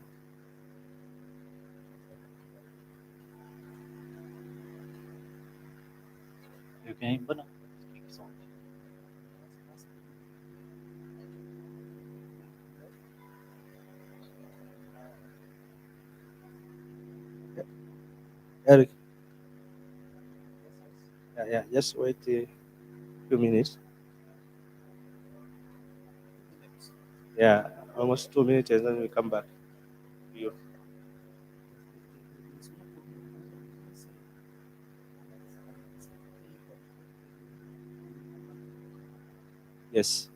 Okay, but no. Eric. Yeah, just wait a few minutes. Yeah, almost 2 minutes and then we come back to you. Yes.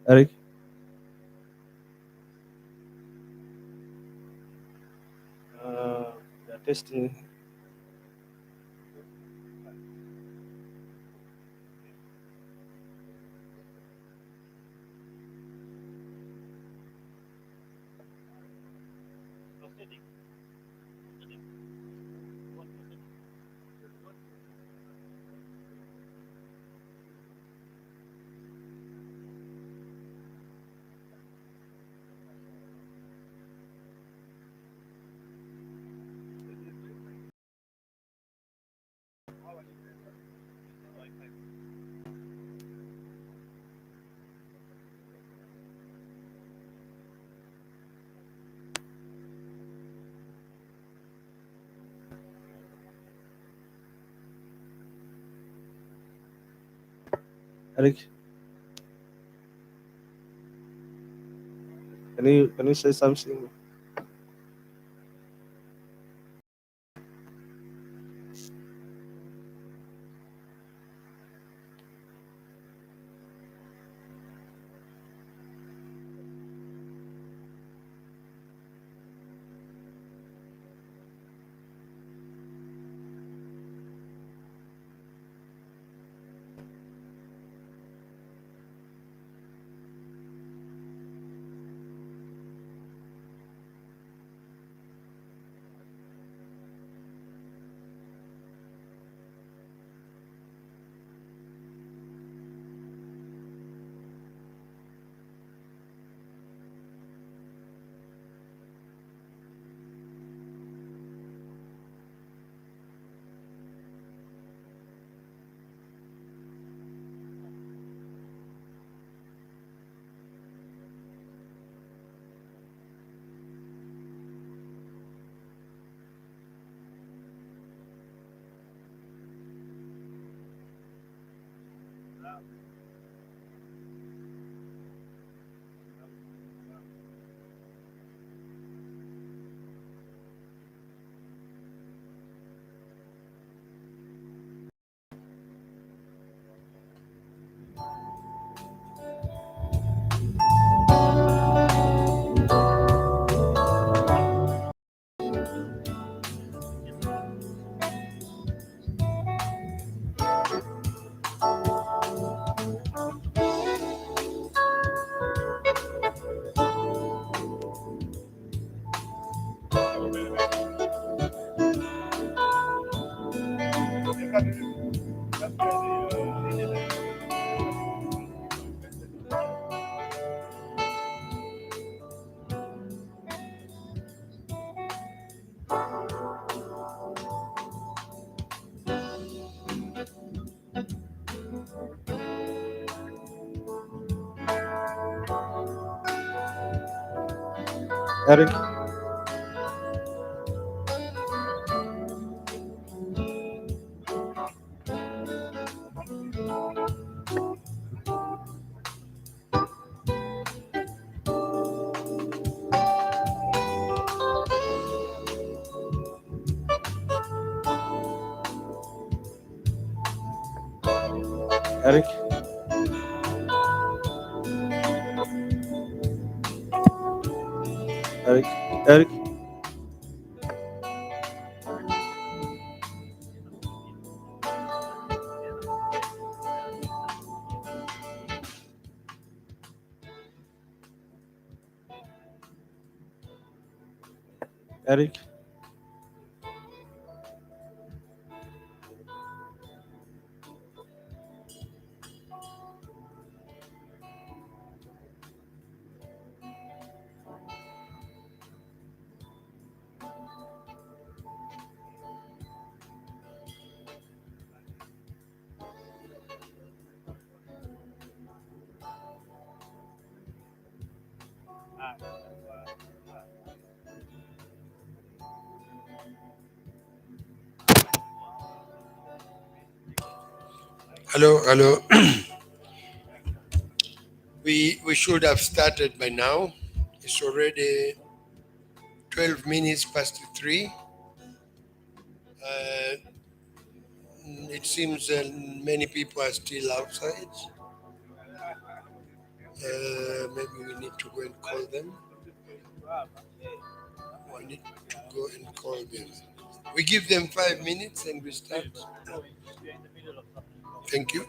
Eric. testing. Eric, can you say something? Eric, Eric, Eric, Eric. Eric, Hello, hello. We should have started by now. It's already 12 minutes past 3. It seems many people are still outside. Maybe we need to go and call them. We need to go and call them. We give them 5 minutes and we start. Thank you.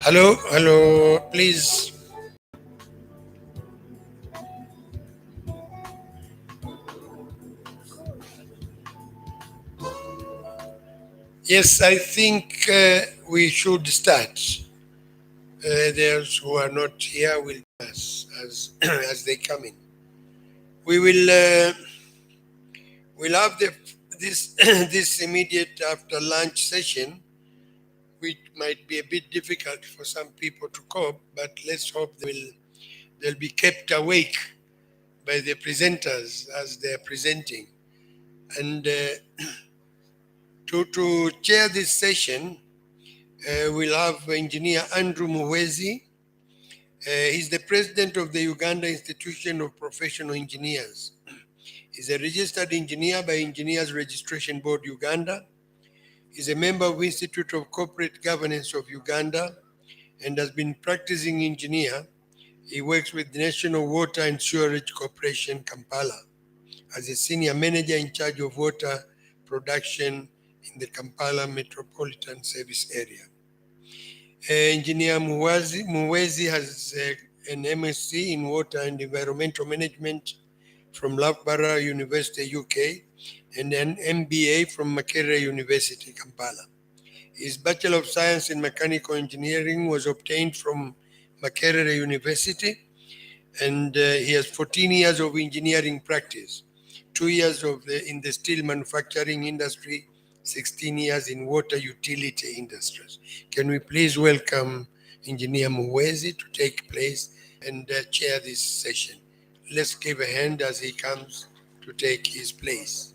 Hello, hello, please. Yes, I think we should start. Those who are not here will pass as they come in. We will we'll have this this immediate after lunch session, which might be a bit difficult for some people to cope, but let's hope they'll be kept awake by the presenters as they're presenting. And to chair this session, we'll have Engineer Andrew Muwezi. He's the president of the Uganda Institution of Professional Engineers. He's a registered engineer by Engineers Registration Board, Uganda. He's a member of Institute of Corporate Governance of Uganda and has been practicing engineer. He works with the National Water and Sewerage Corporation, Kampala, as a senior manager in charge of water production in the Kampala Metropolitan Service Area. Engineer Muwezi has an MSc in Water and Environmental Management from Loughborough University, UK, and an MBA from Makerere University, Kampala. His Bachelor of Science in Mechanical Engineering was obtained from Makerere University, and he has 14 years of engineering practice, 2 years in the steel manufacturing industry, 16 years in water utility industries. Can we please welcome Engineer Muwezi to take place and chair this session? Let's give a hand as he comes to take his place.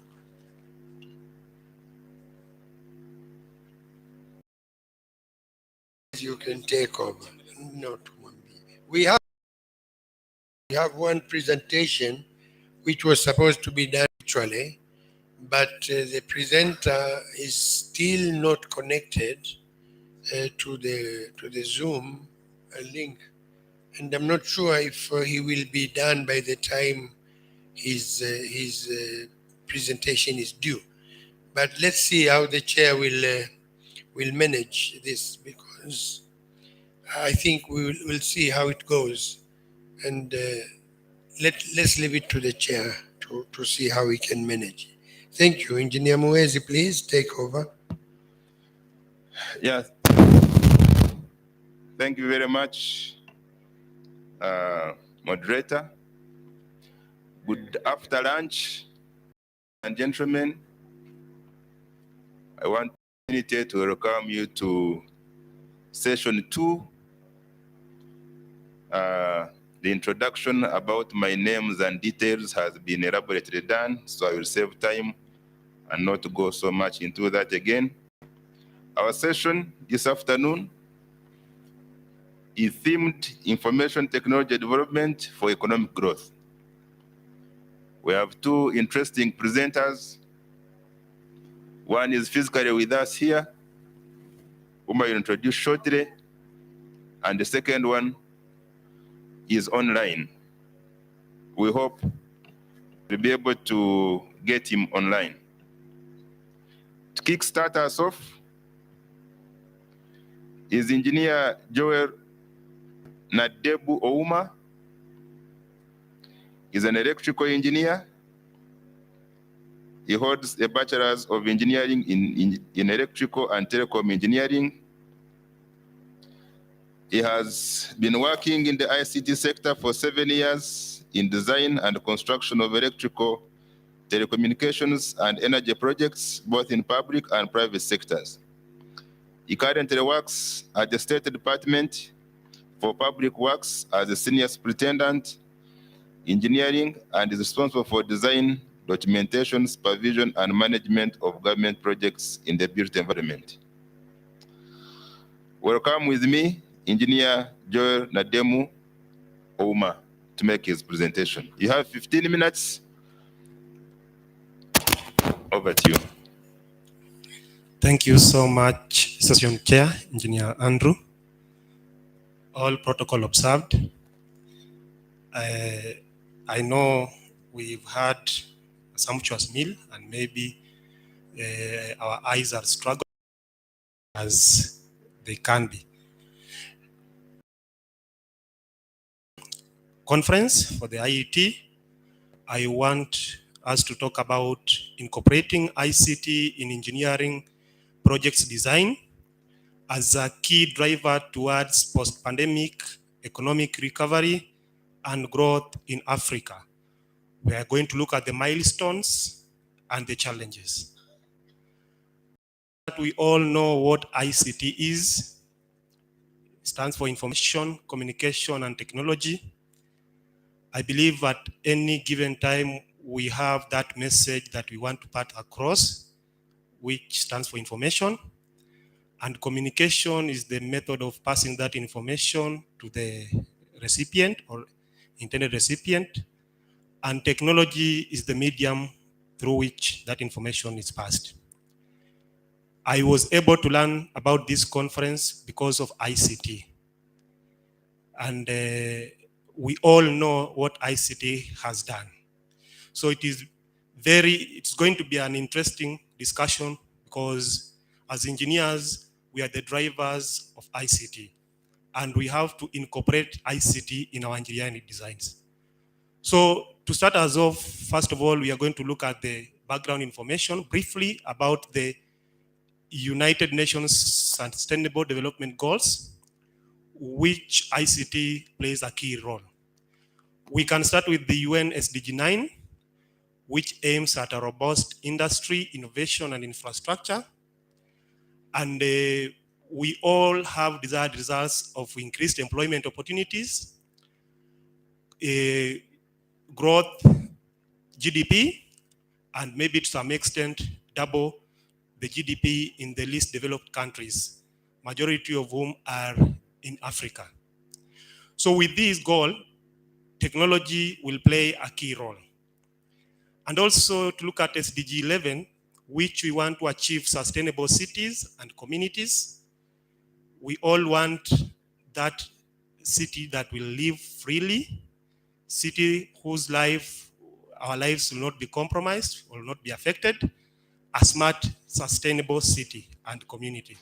You can take over. Not one. We have one presentation which was supposed to be done virtually, but the presenter is still not connected to the Zoom link, and I'm not sure if he will be done by the time his presentation is due. But let's see how the chair will manage this, because I think we'll see how it goes, and let's leave it to the chair to see how we can manage. Thank you. Engineer Muwezi, please take over. Yes. Thank you very much, moderator. Good after lunch, and gentlemen. I want to welcome you to session 2. The introduction about my names and details has been elaborately done, so I will save time and not go so much into that again. Our session this afternoon is themed Information Technology Development for Economic Growth. We have two interesting presenters. One is physically with us here, whom I will introduce shortly, and the second one is online. We hope we'll be able to get him online. To kickstart us off is Engineer Joel Nadebu Ouma. He's an electrical engineer. He holds a bachelor's of engineering in electrical and telecom engineering. He has been working in the ICT sector for 7 years in design and construction of electrical, telecommunications, and energy projects, both in public and private sectors. He currently works at the State Department for Public Works as a senior superintendent, engineering, and is responsible for design, documentation, supervision, and management of government projects in the built environment. Welcome with me, Engineer Joel Nademu Ouma, to make his presentation. You have 15 minutes. Over to you. Thank you so much, Session Chair, Engineer Andrew. All protocol observed. I know we've had a sumptuous meal and maybe our eyes are struggling as they can be. Conference for the IET, I want us to talk about incorporating ICT in engineering projects design as a key driver towards post-pandemic economic recovery and growth in Africa. We are going to look at the milestones and the challenges. We all know what ICT is. It stands for Information, Communication, and Technology. I believe at any given time, we have that message that we want to put across, which stands for information. And communication is the method of passing that information to the recipient or intended recipient. And technology is the medium through which that information is passed. I was able to learn about this conference because of ICT. And we all know what ICT has done. So it's going to be an interesting discussion because as engineers, we are the drivers of ICT. And we have to incorporate ICT in our engineering designs. So to start us off, first of all, we are going to look at the background information briefly about the United Nations Sustainable Development Goals, which ICT plays a key role. We can start with the UN SDG 9, which aims at a robust industry, innovation, and infrastructure. And we all have desired results of increased employment opportunities, growth, GDP, and maybe to some extent double the GDP in the least developed countries, majority of whom are in Africa. So with this goal, technology will play a key role. And also to look at SDG 11, which we want to achieve sustainable cities and communities. We all want that city that will live freely, city whose our lives will not be compromised, will not be affected, a smart, sustainable city and community.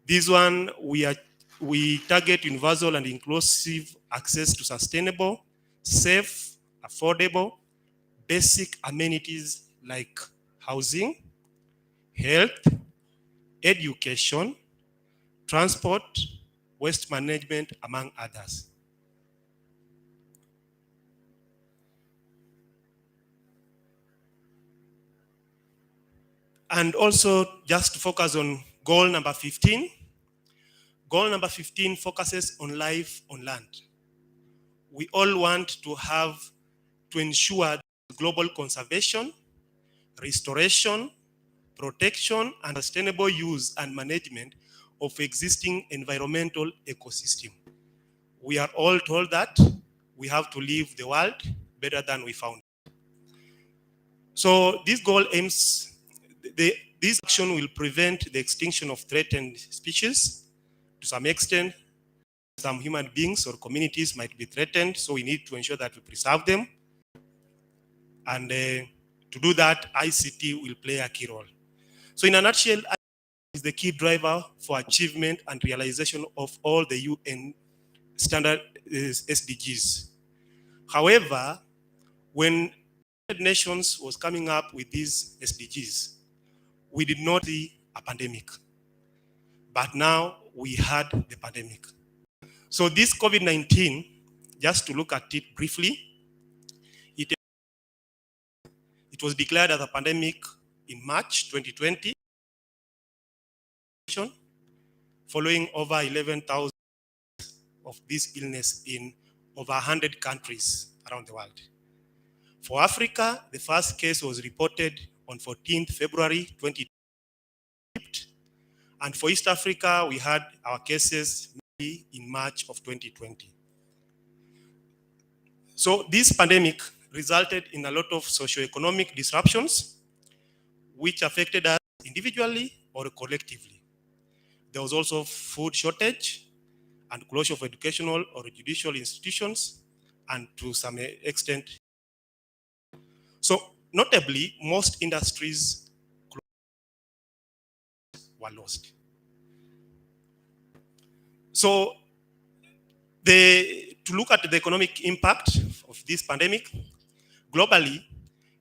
This one, we target universal and inclusive access to sustainable, safe, affordable, basic amenities like housing, health, education, transport, waste management, among others. And also just to focus on goal number 15. Goal number 15 focuses on life on land. We all want to ensure global conservation, restoration, protection and sustainable use and management of existing environmental ecosystem. We are all told that we have to leave the world better than we found. So this goal aims, this action will prevent the extinction of threatened species. To some extent, some human beings or communities might be threatened, so we need to ensure that we preserve them. And to do that, ICT will play a key role. So in a nutshell, ICT is the key driver for achievement and realization of all the UN standard SDGs. However, when United Nations was coming up with these SDGs, we did not see a pandemic. But now we had the pandemic. So this COVID-19, just to look at it briefly, it was declared as a pandemic in March 2020, following over 11,000 of this illness in over 100 countries around the world. For Africa, the first case was reported on 14th February 2020. And for East Africa, we had our cases in March of 2020. So this pandemic resulted in a lot of socioeconomic disruptions, which affected us individually or collectively. There was also food shortage and closure of educational or judicial institutions, and to some extent. So notably, most industries were lost. So to look at the economic impact of this pandemic, globally,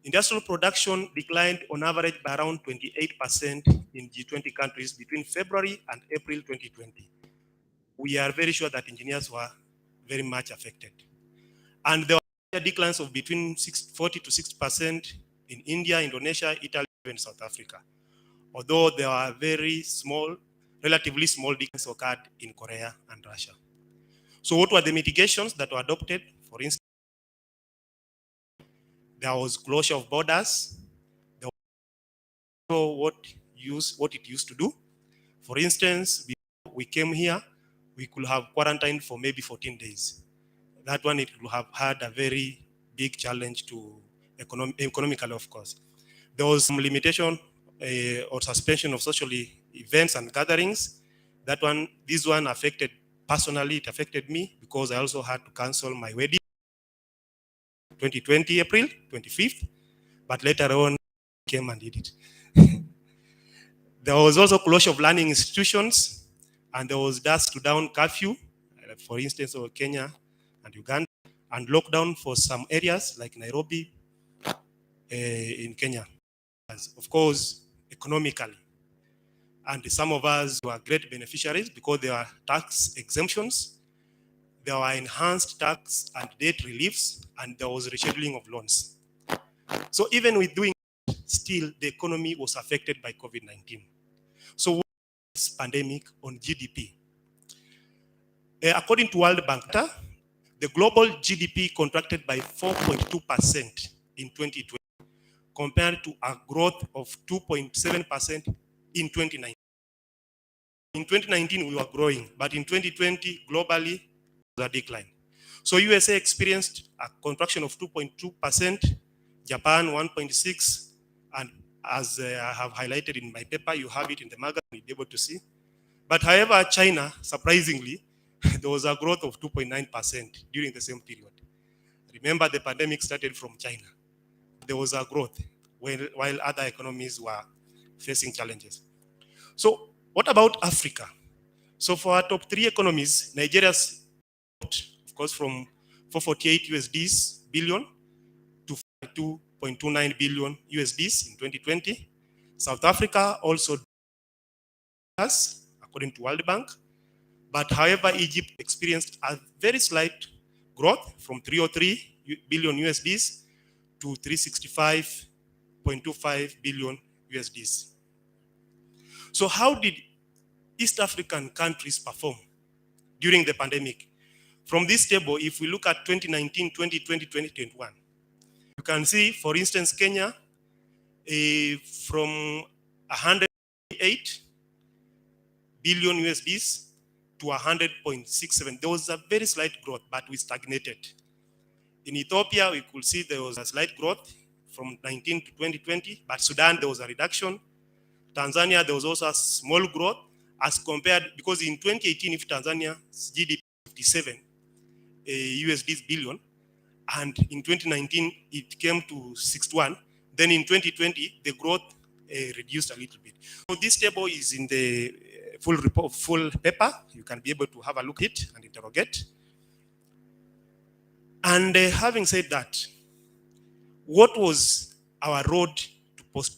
industrial production declined on average by around 28% in G20 countries between February and April 2020. We are very sure that engineers were very much affected. And there were declines of between 40 to 60% in India, Indonesia, Italy, and South Africa. Although there are very small, relatively small declines occurred in Korea and Russia. So what were the mitigations that were adopted? For instance, there was closure of borders. There was what it used to do. For instance, before we came here, we could have quarantined for maybe 14 days. That one, it would have had a very big challenge to economically, of course. There was some limitation or suspension of social events and gatherings. This one affected, personally, it affected me because I also had to cancel my wedding 2020, April 25th, but later on came and did it. There was also closure of learning institutions, and there was dusk to dawn curfew, for instance, of Kenya and Uganda, and lockdown for some areas like Nairobi in Kenya. Of course, economically. And some of us were great beneficiaries because there were tax exemptions, there were enhanced tax and debt reliefs, and there was rescheduling of loans. So even with doing that, still the economy was affected by COVID-19. So what is this pandemic on GDP? According to World Bank, the global GDP contracted by 4.2% in 2020 compared to a growth of 2.7% in 2019. In 2019, we were growing, but in 2020, globally, there was a decline. So USA experienced a contraction of 2.2%, Japan 1.6%, and as I have highlighted in my paper, you have it in the magazine, you'll be able to see. But however, China, surprisingly, there was a growth of 2.9% during the same period. Remember, the pandemic started from China. There was a growth while other economies were facing challenges. So what about Africa? So for our top 3 economies, Nigeria's, of course, from 448 billion to 2.29 billion USDs in 2020. South Africa also has, according to World Bank. But however, Egypt experienced a very slight growth from 303 billion USDs to 365.25 billion USDs. So how did East African countries perform during the pandemic? From this table, if we look at 2019, 2020, 2021, you can see, for instance, Kenya, from 108 billion USDs to 100.67. There was a very slight growth, but we stagnated. In Ethiopia, we could see there was a slight growth from 19 to 2020, but Sudan, there was a reduction. Tanzania, there was also a small growth as compared, because in 2018, if Tanzania's GDP 57 USD billion, and in 2019, it came to 61. Then in 2020, the growth reduced a little bit. So this table is in the full report, full paper. You can be able to have a look at it and interrogate. And having said that, what was our road to post